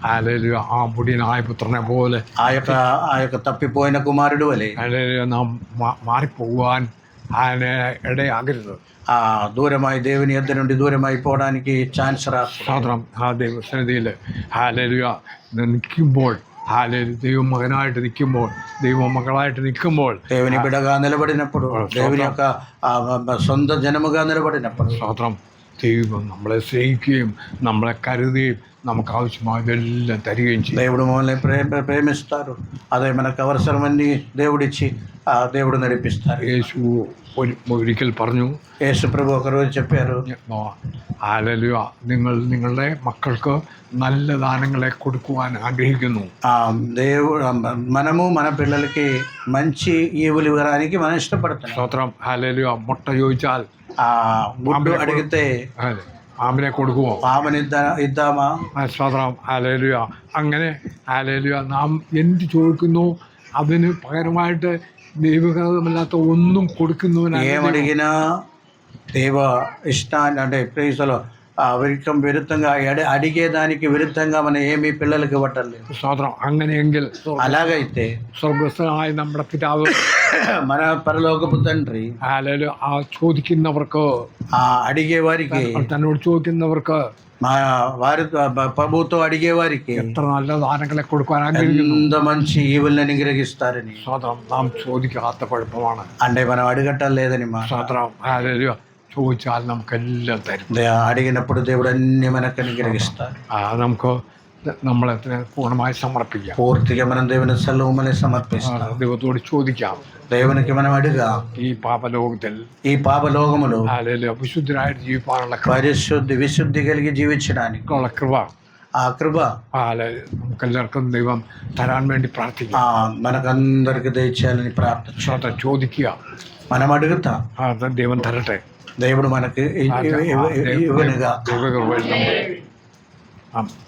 S2: ആ മുടിയനായ പുത്രനെ പോലെ
S1: ఆ యొక్క తప్పిపోయిన కుమారుడు వలె
S2: നാം മാറിപ്പോകുവാൻ ഇടയാകരുത്.
S1: దూరమై దేవుని యొద్ద నుండి దూరమై పోవడానికి ఛాన్స్ రాదు.
S2: స్తోత్రం. ദൈവസന്നിധിയിൽ ഹല്ലേലൂയ നിൽക്കുമ്പോൾ, ദൈവം മകനായിട്ട് നിൽക്കുമ്പോൾ, ദൈവം മകളായിട്ട് നിൽക്കുമ്പോൾ,
S1: దేవుని బిడగా నిలబడినప్పుడు, దేవుని యొక్క సొంత జనముగా నిలబడినప్పుడు,
S2: స్తోత్రం, ദൈവം നമ്മളെ സ്നേഹിക്കുകയും നമ്മളെ കരുതുകയും നമുക്ക് ఆవశ్యమైనదెల్లం తరిగేం చేయు.
S1: దేవుడు మమ్మల్ని ప్రేమిస్తారు. అదే మనకు అవసరమని దేవుడిచ్చి దేవుడు నడిపిస్తారు.
S2: యేసు ഒരിക്കൽ പറഞ്ഞു,
S1: యేసు ప్రభు ఒకరోజు చెప్పారు,
S2: హల్లెలూయ, നിങ്ങളുടെ മക്കൾക്ക് നല്ല ദാനങ്ങളെ കൊടുക്കുവാൻ ആഗ്രഹിക്കുന്നു.
S1: మనము మన పిల్లలకి మంచి ఈవులు ఇవ్వడానికి మనం ఇష్టపడుతున్నాం.
S2: స్తోత్రం. హల్లెలూయ. മുട്ട ചോദിച്ചാൽ
S1: గుడ్డు అడిగితే
S2: പാമ്പിനെ കൊടുക്കുമോ?
S1: പാമ്പിന് ഇദ്దాമാ?
S2: స్తోత్రం. ഹല്ലേലൂയ. അങ്ങനെ ഹല്ലേലൂയ, നാം എന്ത് ചോദിക്കുന്നു അതിന് పകరമായിട്ട് దైవగతమല്ലാത്ത ഒന്നും കൊടുക്കുന്നവനാണ്.
S1: ఏమడిగినా దైవ ఇష్టాన్ని అంటే ప్రేసలో విరుద్ధంగా అడిగేదానికి విరుద్ధంగా మనం ఏమీ పిల్లలకి ఇవ్వటలేదు.
S2: స్తోత్రం. അങ്ങനെയെങ്കിൽ
S1: అలాగైతే
S2: സ്വർഗസ്ഥനായ നമ്മുടെ പിതാവ്,
S1: మన పరలోకపు తండ్రి,
S2: ചോദിക്കുന്നവർക്ക്,
S1: అడిగే వారికి,
S2: തന്നോട് ചോദിക്കുന്നവർക്ക്,
S1: వారి ప్రభుతో అడిగే వారికి
S2: എത്ര നല്ല ദാനങ്ങളെ കൊടുക്കാൻ ആഗ്രഹിക്കുന്നു.
S1: ఎంత మంచి ఈవుల్ని నిగ్రహిస్తారని.
S2: స్తోత్రం. നാം ചോദിക്കാത്ത കുഴപ്പമാണ്.
S1: అంటే మనం అడగటం లేదని మా.
S2: స్తోత్రం. హల్లెలూయ. ചോദിച്ചാൽ നമുക്കെല്ലാം തരും.
S1: అడిగినప్పుడు దేవుడు అన్ని మనకు అనుగ్రహిస్తారు.
S2: നമുക്ക് നമ്മളെ പൂർണ്ണമായി സമർപ്പിക്കാം.
S1: పూర్తిగా మనం దేవుని సెలవుమని సమర్పిస్తాం.
S2: ദൈവത്തോട് ചോദിക്കാം.
S1: దేవునికి మనం అడుగాం.
S2: ഈ പാപലോകത്തിൽ,
S1: ఈ పాపలోకములో
S2: വിശുദ്ധരായിട്ട് ജീവിക്കാനുള്ള
S1: విశుద్ధి కలిగి జీవించడానికి
S2: ഉള്ള കൃപ,
S1: ఆ కృప
S2: നമുക്കെല്ലാവർക്കും ദൈవం തരാൻ വേണ്ടി പ്രാർത്ഥിക്കാം.
S1: మనకందరికి దయచేయాలని ప్రార్థన
S2: ചോദിക്കുക.
S1: మనం అడుగుతాం,
S2: ദൈവം തരട്ടെ.
S1: దేవుడు మనకి ఇవ్వనుగా.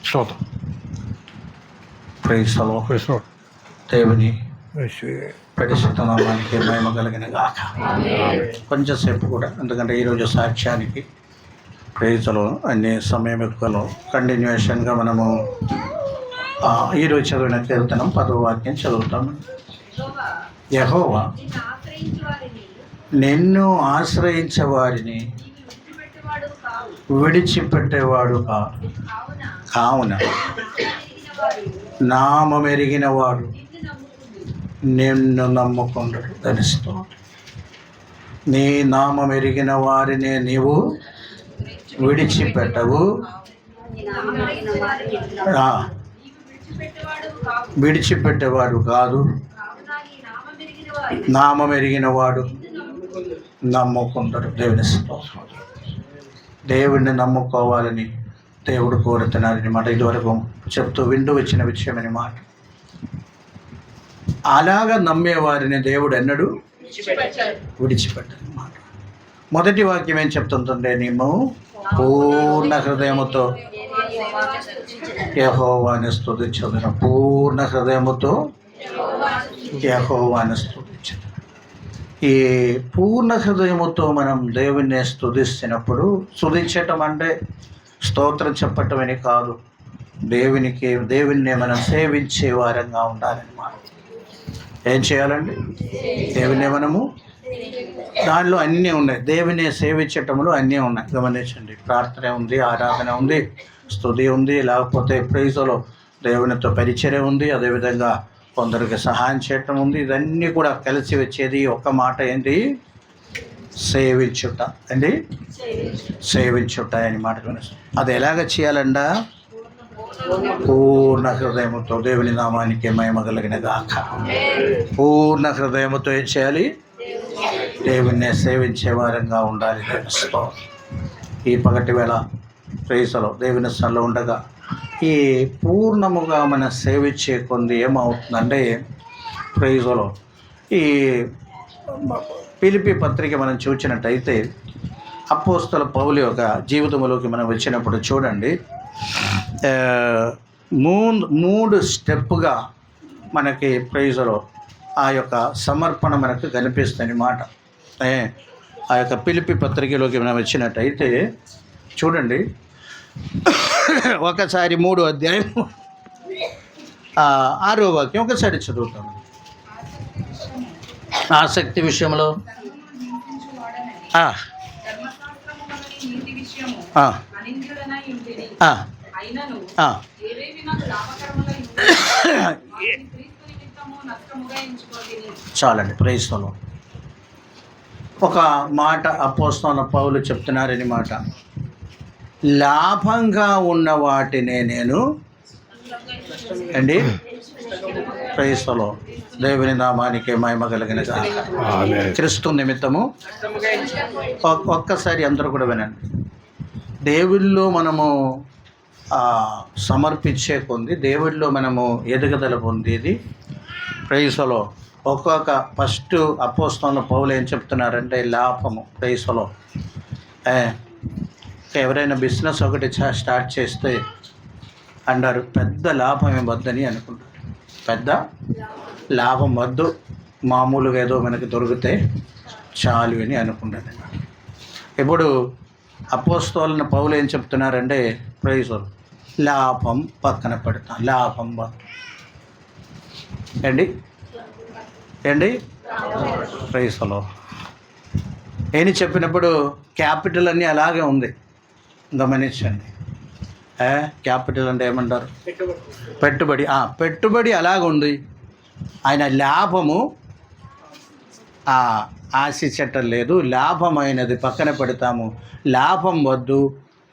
S2: స్తోత్రం.
S1: Praise the lord. దేవుని పరిశుద్ధ నామానికి మహిమ కలిగిన గాక. కొంచెంసేపు కూడా, ఎందుకంటే ఈరోజు సాక్ష్యానికి ప్రేజలో అన్ని సమయం ఎక్కువలో కంటిన్యూషన్గా మనము ఈరోజు చదివిన కీర్తనం 10వ వాక్యం చదువుతాము. యెహోవా నిన్ను ఆశ్రయించే వారిని విడిచిపెట్టేవాడు కావున నామమెరిగిన వాడు నిన్ను నమ్ముకుంటాడు. ధరిస్తూ నీ నామమెరిగిన వారిని నీవు విడిచిపెట్టవు, విడిచిపెట్టేవాడు కాదు. నామమెరిగిన వాడు నమ్ముకుంటాడు. దేవుడిని నమ్ముకోవాలని దేవుడు కోరుతున్నారని మాట ఇదివరకు చెప్తూ వింటూ వచ్చిన విషయమని మాట. అలాగా నమ్మేవారిని దేవుడు ఎన్నడూ విడిచిపెట్టడు మాట. మొదటి వాక్యం ఏం చెప్తుందంటే, నీవు పూర్ణ హృదయముతో యెహోవాను స్తుతించుదును. పూర్ణ హృదయముతో యెహోవాను స్తుతించుదును. ఈ పూర్ణ హృదయముతో మనం దేవుణ్ణి స్తుతిస్తున్నప్పుడు, స్తుతించటం అంటే స్తోత్రం చెప్పటం అని కాదు, దేవుణ్ణి మనం సేవించే వారంగా ఉండాలన్నమాట. ఏం చేయాలండి? దేవుణ్ణి మనము, దానిలో అన్నీ ఉన్నాయి. దేవుని సేవించటంలో అన్నీ ఉన్నాయి. గమనించండి, ప్రార్థన ఉంది, ఆరాధన ఉంది, స్తుతి ఉంది, లేకపోతే ప్రైజులో దేవునితో పరిచర్య ఉంది, అదేవిధంగా కొందరికి సహాయం చేయటం ఉంది. ఇవన్నీ కూడా కలిసి వచ్చేది ఒక మాట ఏంటి? సేవించుట అండి, సేవించుట అని మాట. అది ఎలాగ చేయాలంట? పూర్ణ హృదయముతో. దేవుని నామానికి మహిమ కలిగిన గాక. పూర్ణ హృదయముతో ఏం చేయాలి? దేవుణ్ణి సేవించే వారంగా ఉండాలి. ఈ పగటి వేళ ప్రేసలో దేవుని స్థలంలో ఉండగా ఈ పూర్ణముగా మన సేవించే కొంది ఏమవుతుందంటే, ప్రేసలో ఈ ఫిలిప్పీ పత్రిక మనం చూసినట్టయితే అపోస్తల పౌలు యొక్క జీవితంలోకి మనం వచ్చినప్పుడు చూడండి, మూడు స్టెప్పుగా మనకి ప్రైజ్లో ఆ యొక్క సమర్పణ మనకు కనిపిస్తుంది అన్నమాట. ఆ యొక్క ఫిలిప్పీ పత్రికలోకి మనం వచ్చినట్టయితే చూడండి, ఒకసారి 3వ అధ్యాయం 6వ వాక్యం ఒకసారి చదువుతాను. ఆసక్తి విషయంలో చాలండి. ప్రైజ్లో ఒక మాట అపోస్తలుడైన పౌలు చెప్తున్నారని మాట, లాభంగా ఉన్న వాటినే నేను అండి. ప్రైజ్లో దేవుని నామానికి మహిమ కలిగిన క్రీస్తు నిమిత్తము. ఒక్కసారి అందరూ కూడా వినండి. దేవుళ్ళో మనము సమర్పించే కొంది, దేవుళ్ళో మనము ఎదుగుదల పొందేది. ప్రైజ్లో ఒక్కొక్క ఫస్ట్ అపోస్తలుడైన పౌలు ఏం చెప్తున్నారంటే లాభము. ప్రైజ్లో ఎవరైనా బిజినెస్ ఒకటి స్టార్ట్ చేస్తే అంటారు, పెద్ద లాభం ఏం వద్దని అనుకుంటారు. పెద్ద లాభం వద్దు, మామూలుగా ఏదో మనకి దొరికితే చాలు అని అనుకుంటారు. ఇప్పుడు అపోస్తలుడైన పౌలు ఏం చెప్తున్నారంటే, ప్రైజ్లో లాభం పక్కన పెడతాం, లాభం వద్దు ఏంటి ప్రైజ్లో ఏని చెప్పినప్పుడు క్యాపిటల్ అన్నీ అలాగే ఉంది. గమనించండి, క్యాపిటల్ అంటే ఏమంటారు? పెట్టుబడి. పెట్టుబడి అలాగే ఉంది. ఆయన లాభము ఆశించటం లేదు, లాభమైనది పక్కన పెడతాము, లాభం వద్దు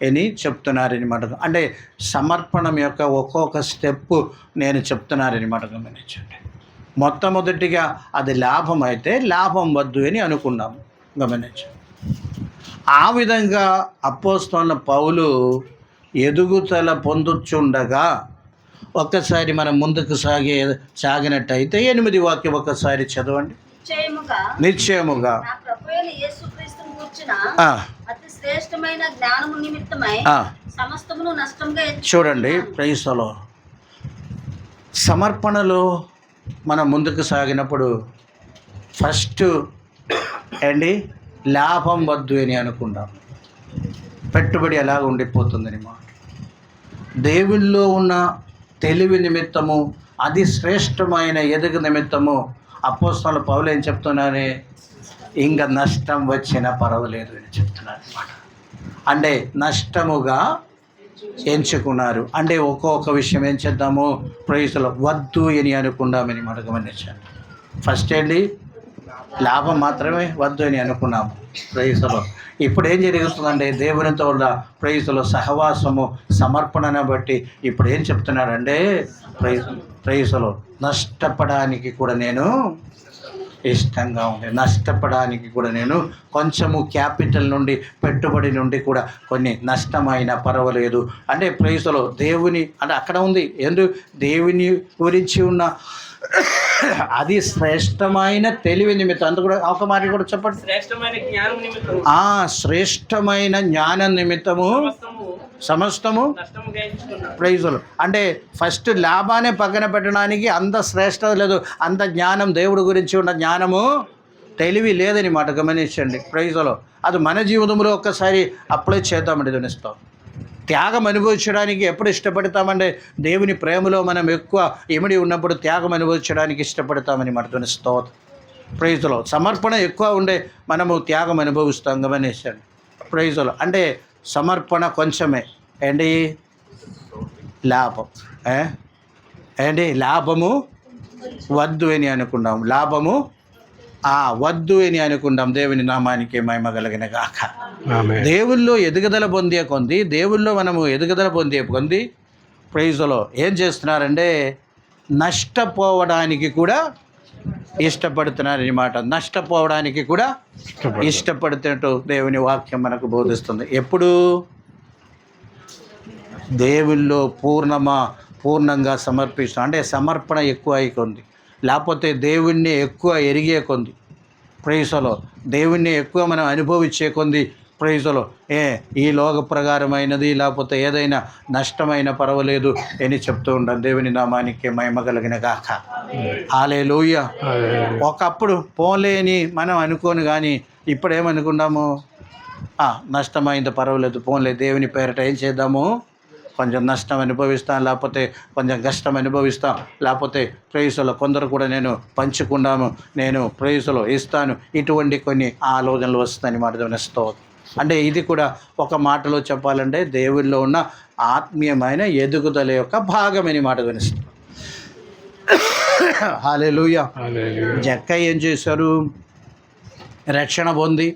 S1: అని చెప్తున్నారని మాట. అంటే సమర్పణం యొక్క ఒక్కొక్క స్టెప్పు నేను చెప్తున్నారని మాట. గమనించండి, మొట్టమొదటిగా అది లాభం అయితే లాభం వద్దు అని అనుకున్నాము. గమనించండి, ఆ విధంగా అపోస్తలుడైన పౌలు ఎదుగుదల పొందుచుండగా ఒక్కసారి మనం ముందుకు సాగినట్టయితే 8వ వాక్యం ఒకసారి చదవండి. నిశ్చయముగా చూడండి, ప్రైజ్లో సమర్పణలో మనం ముందుకు సాగినప్పుడు ఫస్ట్ ఏంటి? లాభం వద్దు అని అనుకుంటాం. పెట్టుబడి అలాగ ఉండిపోతుందని మాట. దేవుల్లో ఉన్న తెలివి నిమిత్తము, అది శ్రేష్టమైన ఎదుగు నిమిత్తము అపోస్తలుడైన పౌలు ఏం చెప్తున్నారని, ఇంకా నష్టం వచ్చినా పర్వాలేదు అని చెప్తున్నారు అన్నమాట. అంటే నష్టముగా ఎంచుకున్నారు. అంటే ఒక్కొక్క విషయం ఏం చేద్దాము? ప్రైజ్లో వద్దు అని అనుకున్నామని మనం గమనించాలి. ఫస్ట్ ఏంటి? లాభం మాత్రమే వద్దు అని అనుకున్నాము. ప్రైజ్లో ఇప్పుడు ఏం జరుగుతుందంటే, దేవునితో ఉన్న ప్రైజ్లో సహవాసము, సమర్పణను బట్టి ఇప్పుడు ఏం చెప్తున్నాడంటే, ప్రైజ్లో నష్టపడానికి కూడా నేను ఇష్టంగా ఉంది. నష్టపడానికి కూడా నేను కొంచెము క్యాపిటల్ నుండి, పెట్టుబడి నుండి కూడా కొన్ని నష్టమైనా పర్వాలేదు. అంటే ప్రైజ్లో దేవుని అంటే అక్కడ ఉంది దేవుని గురించి ఉన్న అది శ్రేష్టమైన తెలివి నిమిత్తం. అంత కూడా ఒక మాట కూడా చెప్పండి. శ్రేష్టమైన జ్ఞానం నిమిత్తము సమస్తము ప్రైజులు. అంటే ఫస్ట్ లాభాన్ని పక్కన పెట్టడానికి అంత శ్రేష్టత లేదు, అంత జ్ఞానం దేవుడి గురించి ఉన్న జ్ఞానము తెలివి లేదని మాట గమనించండి. ప్రైజులో అది మన జీవితంలో ఒక్కసారి అప్లై చేద్దామండి. ధ్వనిస్తాం త్యాగం అనుభవించడానికి ఎప్పుడు ఇష్టపడతామంటే దేవుని ప్రేమలో మనం ఎక్కువ ఇమిడి ఉన్నప్పుడు త్యాగం అనుభవించడానికి ఇష్టపడతామని మాట ధ్వనిస్తాం. ప్రైజులో సమర్పణ ఎక్కువ ఉండే మనము త్యాగం అనుభవిస్తాం. గమనించండి. ప్రైజులో అంటే సమర్పణ కొంచెమే ఏంటి లాభం ఏంటి లాభము వద్దు అని అనుకున్నాం. లాభము వద్దు అని అనుకుంటాం. దేవుని నామానికి మహిమ కలిగిన గాక. దేవుల్లో ఎదుగుదల పొందే కొంది, దేవుల్లో మనము ఎదుగుదల పొందే కొంది ప్రైజులో ఏం చేస్తున్నారంటే నష్టపోవడానికి కూడా ఇష్టపడుతున్నారు అన్నమాట. నష్టపోవడానికి కూడా ఇష్టపడుతున్నట్టు దేవుని వాక్యం మనకు బోధిస్తుంది. ఎప్పుడు దేవుల్లో పూర్ణంగా సమర్పిస్తాం అంటే సమర్పణ ఎక్కువ అయిపోయింది. లేకపోతే దేవుణ్ణి ఎక్కువ ఎరిగే కొంది ప్రైజులో, దేవుణ్ణి ఎక్కువ మనం అనుభవించే కొంది ప్రైజులో ఈ లోక ప్రకారమైనది లేకపోతే ఏదైనా నష్టమైన పర్వాలేదు అని చెప్తూ ఉంటాం. దేవుని నామానికి మహిమ కలిగిన గాక. హల్లెలూయా. ఒకప్పుడు పోలేని మనం అనుకోను, కానీ ఇప్పుడు ఏమనుకున్నాము, నష్టమైంది పర్వాలేదు, పోన్లే దేవుని పేరిట ఏం చేద్దాము, కొంచెం నష్టం అనుభవిస్తాం, లేకపోతే కొంచెం కష్టం అనుభవిస్తాం, లేకపోతే ప్రేయసులో కొందరు కూడా నేను పంచుకున్నాము, నేను ప్రేయసులో ఇస్తాను, ఇటువంటి కొన్ని ఆలోచనలు వస్తాయని మాట ధ్వనిస్తూ. అంటే ఇది కూడా ఒక మాటలో చెప్పాలంటే దేవుల్లో ఉన్న ఆత్మీయమైన ఎదుగుదల యొక్క భాగమని మాట ధ్వనిస్తుంది. హల్లెలూయా. జక్కయ్య ఏం చేశారు, రక్షణ పొంది,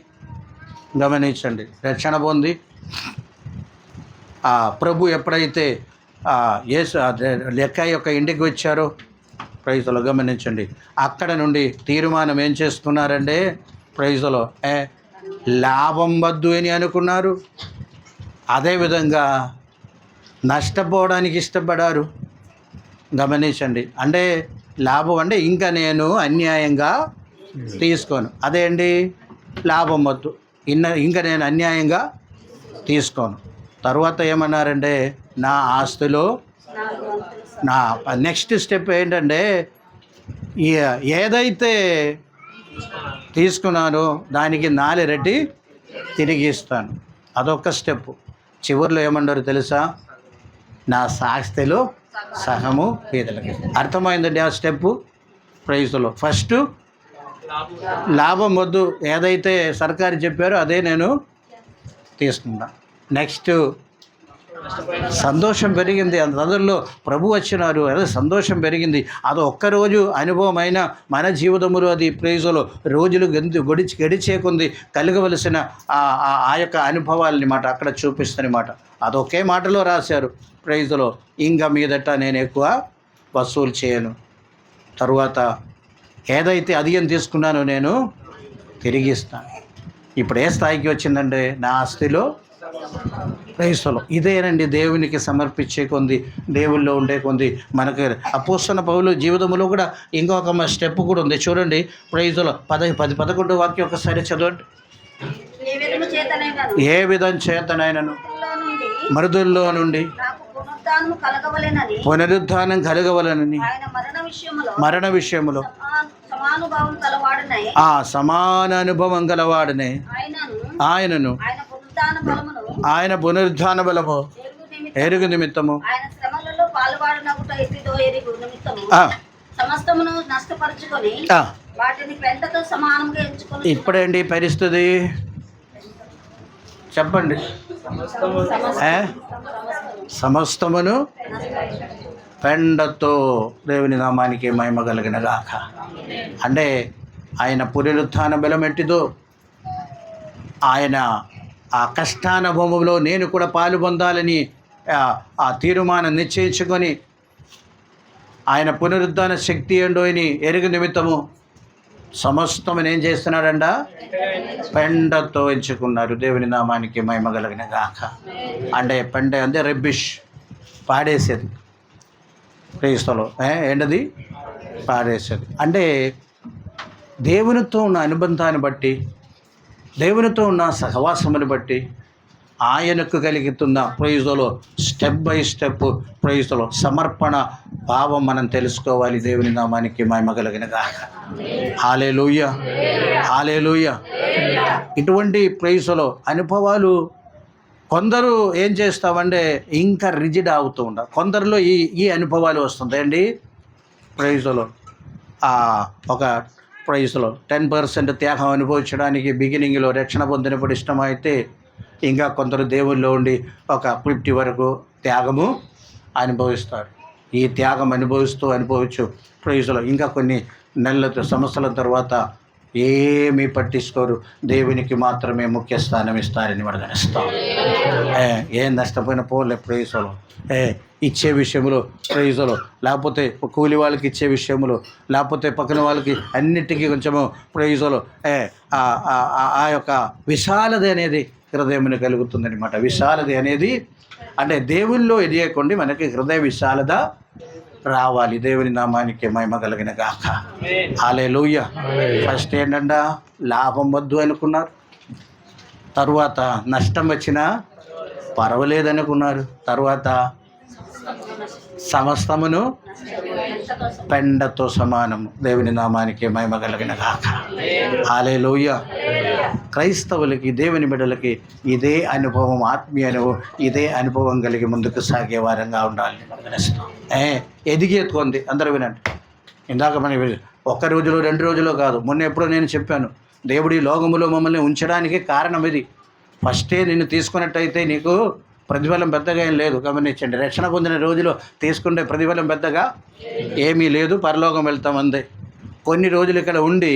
S1: గమనించండి, రక్షణ పొంది ప్రభు ఎప్పుడైతే లెక్క యొక్క ఇంటికి వచ్చారో ప్రైజులో గమనించండి, అక్కడ నుండి తీర్మానం ఏం చేసుకున్నారంటే ప్రైజులో లాభం వద్దు అని అనుకున్నారు. అదేవిధంగా నష్టపోవడానికి ఇష్టపడారు. గమనించండి. అంటే లాభం అంటే ఇంకా నేను అన్యాయంగా తీసుకోను, అదేంటి లాభం వద్దు, ఇంకా నేను అన్యాయంగా తీసుకోను. తర్వాత ఏమన్నారంటే నా ఆస్తిలో నా నెక్స్ట్ స్టెప్ ఏంటంటే ఏదైతే తీసుకున్నానో దానికి 4 రెట్టి తిరిగి ఇస్తాను. అదొక స్టెప్. చివరిలో ఏమన్నారు తెలుసా, నా ఆస్తిలో సగము పేదలకి. అర్థమైందండి ఆ స్టెప్ ప్రైజులో. ఫస్ట్ లాభం వద్దు, ఏదైతే సర్కారు చెప్పారో అదే నేను తీసుకున్నా. నెక్స్ట్ సంతోషం పెరిగింది, అందులో ప్రభు వచ్చినారు, అదే సంతోషం పెరిగింది. అది ఒక్కరోజు అనుభవమైన మన జీవితంలో అది ప్రైజులో రోజులు గడిచే కొంది కలగవలసిన ఆ యొక్క అనుభవాలని మాట అక్కడ చూపిస్తుంది మాట. అదొకే మాటలో రాశారు ప్రైజులో, ఇంకా మీదట నేను ఎక్కువ వసూలు చేయను, తరువాత ఏదైతే అధికం తీసుకున్నానో నేను తిరిగి ఇస్తాను. ఇప్పుడు ఏ స్థాయికి వచ్చిందంటే నా ఆస్తిలో ప్రైజులో. ఇదేనండి దేవునికి సమర్పించే కొంది, దేవుల్లో ఉండే కొంది. మనకు అపోస్తలుడైన పౌలు జీవితంలో కూడా ఇంకొక స్టెప్ కూడా ఉంది. చూడండి ప్రైజులో 10-11 వాక్యం ఒకసారి చదవండి. ఏ విధం చేతనైనను మరుదుల్లో నుండి పునరుద్ధానం కలగవలనని మరణ విషయములో సమాన అనుభవం గలవాడనే ఆయనను ఆయన పునరుద్ధాన బలము ఎరుగు నిమిత్తము ఇప్పుడేంటి పరిస్థితి చెప్పండి. సమస్తమును పెండతో దేవుని నామానికి మహిమ కలిగిన గాక. అంటే ఆయన పునరుత్థాన బలం ఎట్టిదో, ఆయన ఆ కష్టానుభవంలో నేను కూడా పాలు పొందాలని ఆ తీర్మానం నిశ్చయించుకొని ఆయన పునరుద్ధాన శక్తి ఏంటో అని ఎరుగు నిమిత్తము సమస్తమని ఏం చేస్తున్నాడంట, పెండతో ఎంచుకున్నారు. దేవుని నామానికి మహిమ కలిగిన గాక. అంటే పెండ అంటే రెబ్బిష్, పాడేసేది క్రీస్తులో ఏంటది, పాడేసేది. అంటే దేవునితో ఉన్న అనుబంధాన్ని బట్టి, దేవునితో ఉన్న సహవాసముని బట్టి ఆయనకు కలుగుతున్న ప్రైజ్లో స్టెప్ బై స్టెప్ ప్రైజ్లో సమర్పణ భావం మనం తెలుసుకోవాలి. దేవుని నామానికి మహిమ కలుగును గాక. హల్లెలూయా, హల్లెలూయా. ఇటువంటి ప్రైజ్లో అనుభవాలు కొందరు ఏం చేస్తామంటే ఇంకా రిజిడ్ అవుతూ ఉంటారు. కొందరిలో ఈ అనుభవాలు వస్తుంటాయండి. ప్రైజ్లో ఒక ప్రైజ్లో 10% త్యాగం అనుభవించడానికి బిగినింగ్లో రక్షణ పొందినప్పుడు ఇష్టమైతే, ఇంకా కొందరు దేవుల్లో ఉండి ఒక 50 వరకు త్యాగము అనుభవిస్తారు. ఈ త్యాగం అనుభవించు ప్రైజ్లో ఇంకా కొన్ని నెలల సంవత్సరాల తర్వాత ఏమీ పట్టించుకోరు, దేవునికి మాత్రమే ముఖ్య స్థానం ఇస్తారని మనం గమనిస్తాం. ఏం నష్టపోయిన పోలే ప్రైజ్లో, ఇచ్చే విషయంలో ప్రైజ్లో, లేకపోతే కూలి వాళ్ళకి ఇచ్చే విషయంలో, లేకపోతే పక్కన వాళ్ళకి అన్నిటికీ కొంచెము ప్రైజ్లో ఆ యొక్క విశాలత అనేది హృదయమును కలుగుతుందనమాట. విశాలత అనేది అంటే దేవుల్లో ఎదియకుండా మనకి హృదయ విశాలత రావాలి. దేవుని నామానికి మహిమ కలిగిన గాక. హల్లెలూయా. ఫస్ట్ ఏంటంట, లాభం వద్దు అనుకున్నారు, తరువాత నష్టం వచ్చినా పర్వాలేదనుకున్నారు, తరువాత సమస్తమును పెండతో సమానము. దేవుని నామానికి మహిమ కలిగిన గాక. హల్లెలూయా. క్రైస్తవులకి, దేవుని బిడ్డలకి ఇదే అనుభవం, ఆత్మీయ అనుభవం, ఇదే అనుభవం కలిగి ముందుకు సాగే వారంగా ఉండాలి. ఎదిగేతుకుంది. అందరూ వినండి. ఇందాక మనం 1 రోజులో 2 రోజులో కాదు, మొన్న ఎప్పుడో నేను చెప్పాను, దేవుడి లోకములో మమ్మల్ని ఉంచడానికి కారణం ఇది. ఫస్టే నిన్ను తీసుకున్నట్టయితే నీకు ప్రతిఫలం పెద్దగా ఏం లేదు. గమనించండి, రక్షణ పొందిన రోజులో తీసుకుంటే ప్రతిఫలం పెద్దగా ఏమీ లేదు, పరలోకం వెళ్తాం అందే. కొన్ని రోజులు ఇక్కడ ఉండి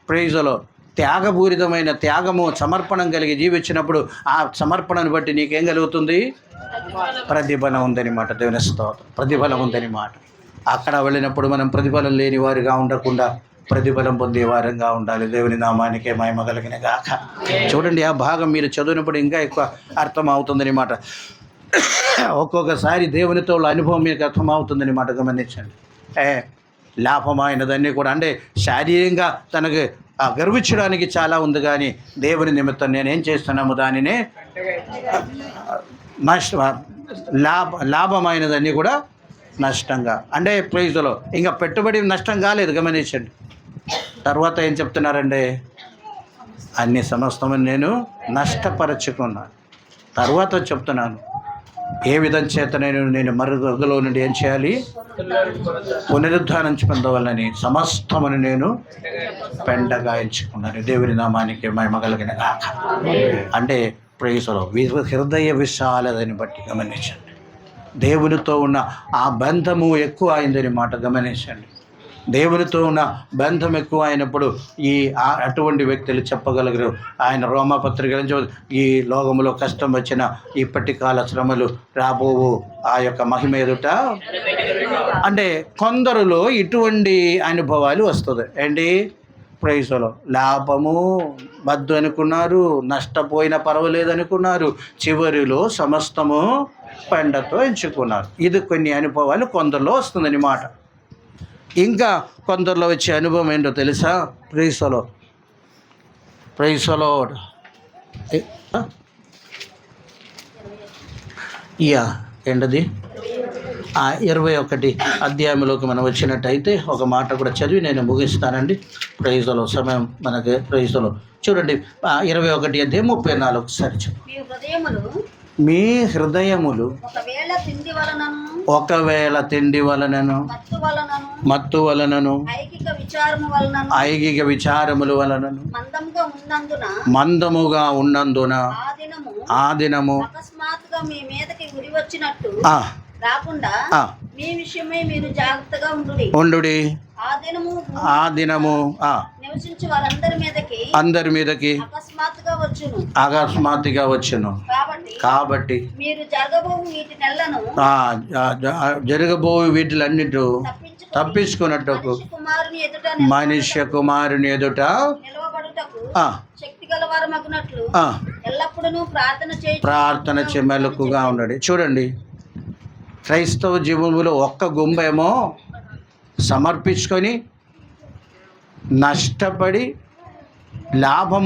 S1: ప్రైజ్లో త్యాగపూరితమైన త్యాగము, సమర్పణం కలిగి జీవించినప్పుడు ఆ సమర్పణను బట్టి నీకేం కలుగుతుంది? ప్రతిఫలం ఉందని మాట. దేవుని స్తోత్రం. ప్రతిఫలం ఉందని మాట. అక్కడ వెళ్ళినప్పుడు మనం ప్రతిఫలం లేని వారిగా ఉండకుండా ప్రతిఫలం పొందే వారంగా ఉండాలి. దేవుని నామానికే మహిమ కలిగిన గాక. చూడండి, ఆ భాగం మీరు చదివినప్పుడు ఇంకా ఎక్కువ అర్థం అవుతుందని మాట. ఒక్కొక్కసారి దేవునితో అనుభవం మీకు అర్థం అవుతుందని మాట. గమనించండి. లాభమైనదన్నీ కూడా అంటే శారీరంగా తనకు గర్వించడానికి చాలా ఉంది, కానీ దేవుని నిమిత్తం నేనేం చేస్తున్నాము దానినే లాభమైనదన్నీ కూడా నష్టంగా. అంటే ప్రైజ్లో ఇంకా పెట్టుబడి నష్టం కాలేదు. గమనించండి. తర్వాత ఏం చెప్తున్నారంటే, అన్ని సమస్తమని నేను నష్టపరచుకున్నాను. తర్వాత చెప్తున్నాను, ఏ విధం చేత నేను మరుగులో నుండి ఏం చేయాలి? పునరుద్ధానం పొందవాలని సమస్తమును నేను పెండగా ఎంచుకున్నాను. దేవుని నామానికి మహిమ కలిగిన గాక. అంటే ప్రైజ్లో హృదయ విశాలదని బట్టి గమనించండి. దేవునితో ఉన్న ఆ బంధము ఎక్కువ అయిందని మాట. గమనించండి. దేవునితో ఉన్న బంధం ఎక్కువ అయినప్పుడు అటువంటి వ్యక్తులు చెప్పగలగరు. ఆయన రోమపత్రిక, ఈ లోకములో కష్టం వచ్చిన ఇప్పటి కాల శ్రమలు రాబోవు ఆ యొక్క మహిమ ఎదుట. అంటే కొందరులో ఇటువంటి అనుభవాలు వస్తుంది. ఏంటి? ప్రైజ్లో లాభము వద్దు అనుకున్నారు, నష్టపోయిన పర్వాలేదు అనుకున్నారు, చివరిలో సమస్తము పెండతో ఎంచుకున్నారు. ఇది కొన్ని అనుభవాలు కొందరిలో వస్తుందని మాట. ఇంకా కొందరిలో వచ్చే అనుభవం ఏంటో తెలుసా? ప్రైజ్లో ఏంటది? 21 అధ్యాయంలోకి మనం వచ్చినట్టయితే ఒక మాట కూడా చదివి నేను ముగిస్తానండి. ప్రైజ్లో సమయం మనకి. ప్రైజ్లో చూడండి, 21 అధ్యాయం 34 ఒకసారి చెప్పు. మీ హృదయములు ఒకవేళ తిండి వలనను, మత్తు వలనను, ఐగిక విచారముల వలనను మందముగా ఉన్నందున ఆ దినము ఉండుడి. ఆ దినము అందరి మీదకి అకస్మాత్తుగా వచ్చును. కాబట్టి జరగబో వీటిలన్నిటి తప్పించుకున్నట్టుకు మనుష్య కుమారుని ఎదుట ప్రార్థన మెలకుగా ఉండడు. చూడండి, క్రైస్తవ జీవనంలో ఒక్క గుంబేమో సమర్పించుకొని నష్టపడి లాభం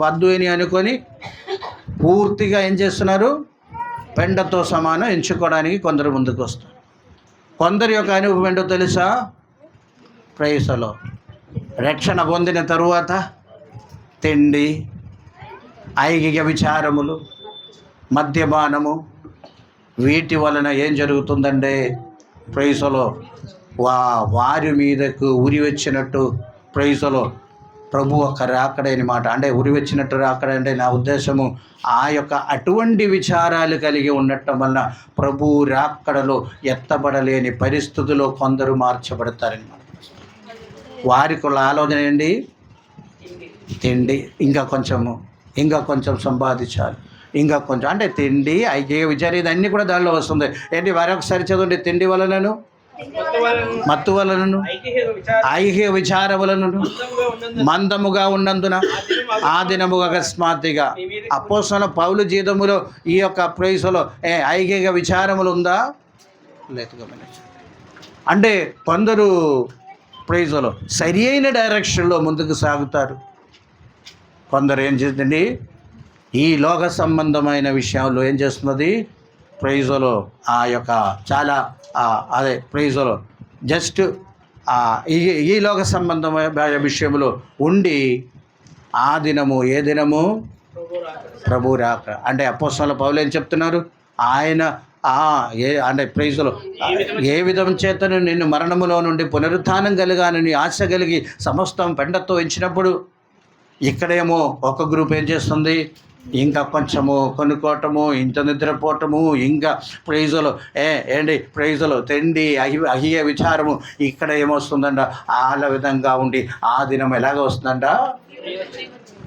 S1: వద్దు అని అనుకొని పూర్తిగా ఏం చేస్తున్నారు? పెండతో సమానం ఎంచుకోవడానికి కొందరు ముందుకు వస్తారు. కొందరి యొక్క అనుభవం ఏంటో తెలుసా? ప్రైసలో రక్షణ పొందిన తరువాత తిండి, ఐగిక విచారములు, మద్యపానము, వీటి వలన ఏం జరుగుతుందంటే ప్రైసలో వారి మీదకు ఉరి వచ్చినట్టు, ప్రైసలో ప్రభు ఒక రాకడైన మాట. అంటే ఉరి వచ్చినట్టు రాకడంటే నా ఉద్దేశము ఆ యొక్క అటువంటి విచారాలు కలిగి ఉండటం వల్ల ప్రభు రాకడలో ఎత్తబడలేని పరిస్థితుల్లో కొందరు మార్చబడతారనమాట. వారికి ఆలోచన ఏంటి? తిండి, ఇంకా కొంచెం సంపాదించాలి, ఇంకా కొంచెం, అంటే తిండి, ఐక్య విచారం, ఇదన్నీ కూడా దానిలో వస్తుంది. ఏంటి? వారి ఒకసారి చదవండి. తిండి వలనను, మత్తు వలనను, ఐహిక విచారములను, మందముగా ఉన్నందున ఆ దినము అకస్మాత్తుగా. అపోస్తలుడైన పౌలు జీవితములో ఈ యొక్క ప్రైసులో ఐహిక విచారములు ఉందా? లేదు. గమనించండి. అంటే కొందరు ప్రైజులో సరి అయిన డైరెక్షన్లో ముందుకు సాగుతారు. కొందరు ఏం చేస్తుంది? ఈ లోక సంబంధమైన విషయాల్లో ఏం చేస్తున్నది? ప్రైజులో ఆ యొక్క చాలా అదే ప్రైజులో జస్ట్ ఈ లోక సంబంధమైన విషయంలో ఉండి ఆ దినము, ఏ దినము? ప్రభు రాక. అంటే అపోస్తలుడైన పౌలు ఏం చెప్తున్నారు? ఆయన అంటే ప్రైజులో ఏ విధం చేతను నిన్ను మరణములో నుండి పునరుత్థానం కలిగానని ఆశ కలిగి సమస్తం పెండతో ఎంచినప్పుడు, ఇక్కడేమో ఒక గ్రూప్ ఏం చేస్తుంది? ఇంకా కొంచెము కొనుక్కోవటము, ఇంత నిద్రపోవటము, ఇంకా ప్రైజులో ఏంటి ప్రైజులో తిండి, అహియ విచారము. ఇక్కడ ఏమొస్తుందంట? ఆల విధంగా ఉండి ఆ దినం ఎలాగ వస్తుందంట?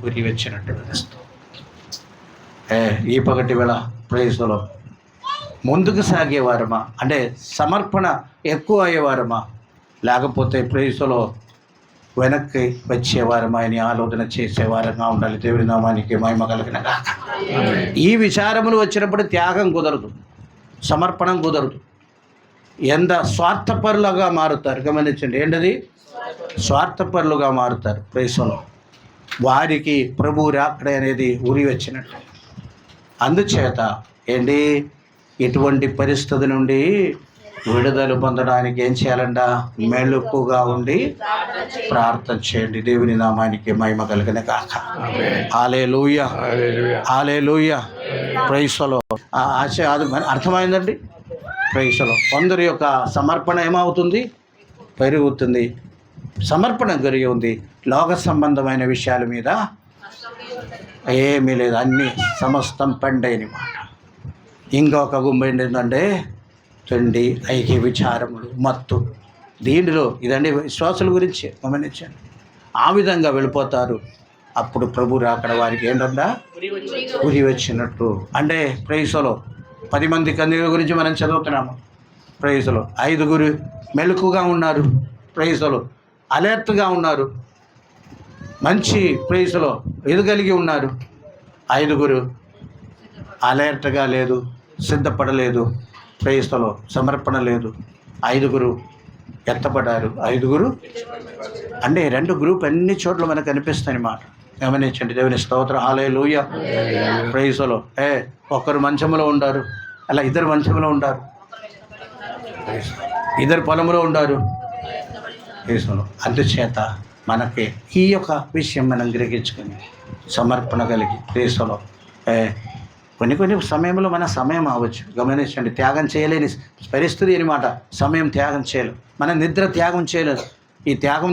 S1: ఉరి వచ్చినట్టు వస్తుంది. ఈ పగటి వేళ ప్రైజులో ముందుకు సాగేవారమా? అంటే సమర్పణ ఎక్కువ అయ్యేవారమా? లేకపోతే ప్రైజులో వెనక్కి వచ్చేవారమా అని ఆలోచన చేసేవారంగా ఉండాలి. దేవుని నామానికి మహిమ కలిగిన గాక. ఈ విచారములు వచ్చినప్పుడు త్యాగం కుదరదు, సమర్పణం కుదరదు. ఎంత స్వార్థపరులుగా మారుతారు. గమనించండి. ఏంటది? స్వార్థపరులుగా మారుతారు. ప్రైజులో వారికి ప్రభు రాకడ అనేది ఉరి వచ్చినట్టు. అందుచేత ఏంటి? ఇటువంటి పరిస్థితి నుండి విడుదల పొందడానికి ఏం చేయాలంట? మెలకుగా ఉండి ప్రార్థన చేయండి. దేవుని నామానికి మహిమ కలిగిన గాక. హల్లెలూయా, హల్లెలూయా. ప్రైజులో ఆశ అర్థమైందండి. ప్రైజులో కొందరి యొక్క సమర్పణ ఏమవుతుంది? పెరుగుతుంది. సమర్పణ కలిగి ఉంది. లోక సంబంధమైన విషయాల మీద ఏమీ లేదు, అన్నీ సమస్తం పండైన మాట. ఇంకొక గుంపు ఏంటంటే తిండి, ఐక్య విచారములు, మత్తు. దీనిలో ఇదండి విశ్వాసుల గురించి గమనించండి. ఆ విధంగా వెళ్ళిపోతారు. అప్పుడు ప్రభు రాకడ వారికి ఏంటంటే ఉరి వచ్చినట్టు. అంటే ప్రైజులో 10 మంది కన్యల గురించి మనం చదువుతున్నాము. ప్రైజులో 5 మెలకుగా ఉన్నారు. ప్రైజులో అలర్ట్గా ఉన్నారు. మంచి ప్రైజులో ఎదుగలిగి ఉన్నారు. 5 అలర్ట్గా లేదు, సిద్ధపడలేదు. ప్రైజులో సమర్పణ లేదు. 5 ఎత్తపడ్డారు. 5 అంటే 2 గ్రూప్ అన్ని చోట్ల మనకు కనిపిస్తాయి అన్నమాట. గమనించండి. దేవుని స్తోత్రం. హల్లెలూయా. ప్రైజులో ఒకరు మంచంలో ఉండారు, అలా 2 మంచంలో ఉండారు, 2 పొలంలో ఉండారు. ప్రైజులో అందుచేత మనకి ఈ యొక్క విషయం మనం గ్రహించుకొని సమర్పణ కలిగి ప్రైజులో కొన్ని సమయంలో మన సమయం అవ్వచ్చు. గమనించండి. త్యాగం చేయలేని పరిస్థితి అనమాట. సమయం త్యాగం చేయలేదు, మన నిద్ర త్యాగం చేయలేదు. ఈ త్యాగం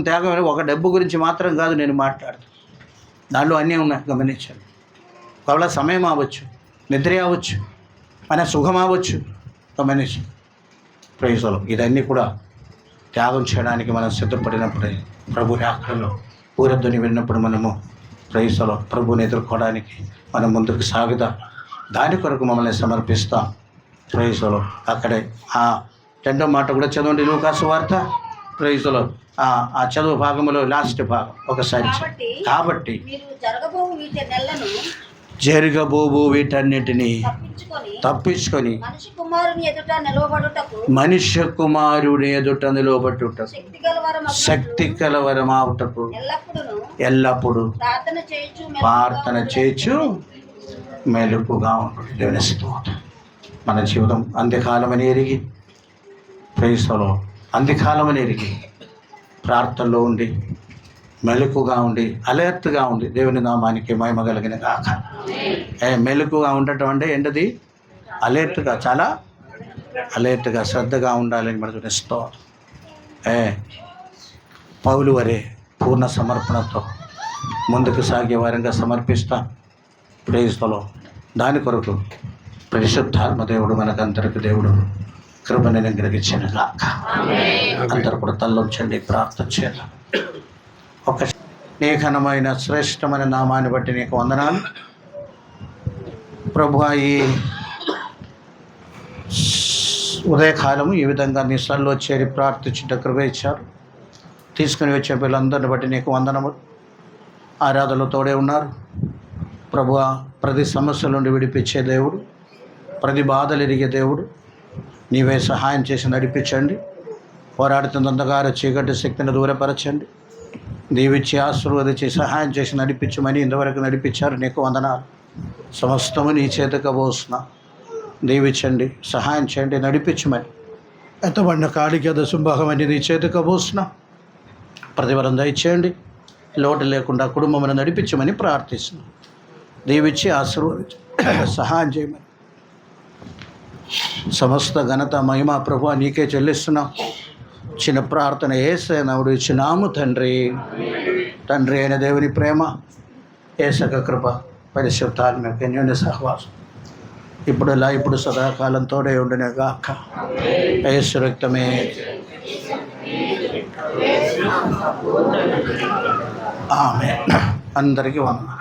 S1: ఒక డబ్బు గురించి మాత్రం కాదు నేను మాట్లాడుతాను. దాంట్లో అన్నీ ఉన్నాయి. గమనించండి. ఒకవేళ సమయం అవ్వచ్చు, నిద్ర అవ్వచ్చు, మన సుఖం అవ్వచ్చు. గమనించండి. ప్రైజులో ఇదన్నీ కూడా త్యాగం చేయడానికి మనం సిద్ధపడినప్పుడే ప్రభు రాకడలో ఊరధ్వని విన్నప్పుడు మనము ప్రైజులో ప్రభుని ఎదుర్కోవడానికి మనం ముందుకు సాగుదాం. దాని కొరకు మమ్మల్ని సమర్పిస్తాం. ప్రైజులో అక్కడే ఆ 2వ మాట కూడా చదవండి. లూకాసు వార్త ప్రైజులో ఆ చదువు భాగంలో లాస్ట్ భాగం ఒకసారి. కాబట్టి జరగబోవు వీటన్నిటినీ తప్పించుకొని మనుష్య కుమారుని ఎదుట నిలవబట్టుటకు శక్తి కలవరమావుటకు ఎల్లప్పుడూ ప్రార్థన చేయొచ్చు మెలుకుగా ఉండు. దేవుని స్తోత్రం. మన జీవితం అంత్యకాలమని ఎరిగి ప్రేయస్లో అంత్యకాలమని ఎరిగి ప్రార్థనలో ఉండి మెలకుగా ఉండి అలర్ట్గా ఉండి దేవుని నామానికి మహిమ కలిగిన కాక. మెలకుగా ఉండటం అంటే ఏంటది? అలర్ట్గా, చాలా అలర్ట్గా శ్రద్ధగా ఉండాలని మనకు ఇస్తాం. పౌలు వరే పూర్ణ సమర్పణతో ముందుకు సాగే వారంగా సమర్పిస్తాం ప్రేయస్లో. దాని కొరకు పరిశుద్ధాత్మ దేవుడు మనకందరికి దేవుడు కృపని గ్రహించిన కాక. అందరూ కూడా తల్లొచ్చండి, ప్రార్థన చేయాలి. ఒక నీ ఘనమైన శ్రేష్టమైన నామాన్ని బట్టి నీకు వందనాలు ప్రభువా. ఈ ఉదయకాలము ఈ విధంగా నీ సల్లో చేరి ప్రార్థించుట కృప ఇచ్చారు. తీసుకుని వచ్చే పిల్లలందరిని బట్టి నీకు వందనములు. ఆరాధనలో తోడే ఉన్నారు ప్రభువా. ప్రతి సమస్యల నుండి విడిపించే దేవుడు, ప్రతి బాధలు ఎరిగే దేవుడు, నీవే సహాయం చేసి నడిపించండి. పోరాడుతున్న అంధకార చీకటి శక్తిని దూరపరచండి. దీవిచ్చి ఆశీర్వదించి సహాయం చేసి నడిపించమని ఇంతవరకు నడిపించారు. నీకు వందనాలు. సమస్తము నీ చేతకు పోస్తున్నా. దీవించండి, సహాయం చేయండి, నడిపించమని. ఎంతమంది కాడికి దశంభాగమని నీ చేతకు పోస్తున్నా. ప్రతిఫలం దయచేయండి. లోటు లేకుండా కుటుంబమును నడిపించమని ప్రార్థిస్తున్నాం. దీవిచ్చి ఆశీర్వదించి సహాయం చేయమని. సమస్త ఘనత మహిమ ప్రభువా నీకే చెల్లిస్తున్నాం. చిన్న ప్రార్థన యేసయ్యనామములో ఇచ్చినాము తండ్రి. తండ్రి అయిన దేవుని ప్రేమ, యేసయ్య కృప, పరిశుద్ధాత్మ అన్యోన్య సహవాసం ఇప్పుడు సదాకాలం తోడే ఉండిన గాక. యేసు రక్తమే. ఆమేన్. అందరికీ వందనాలు.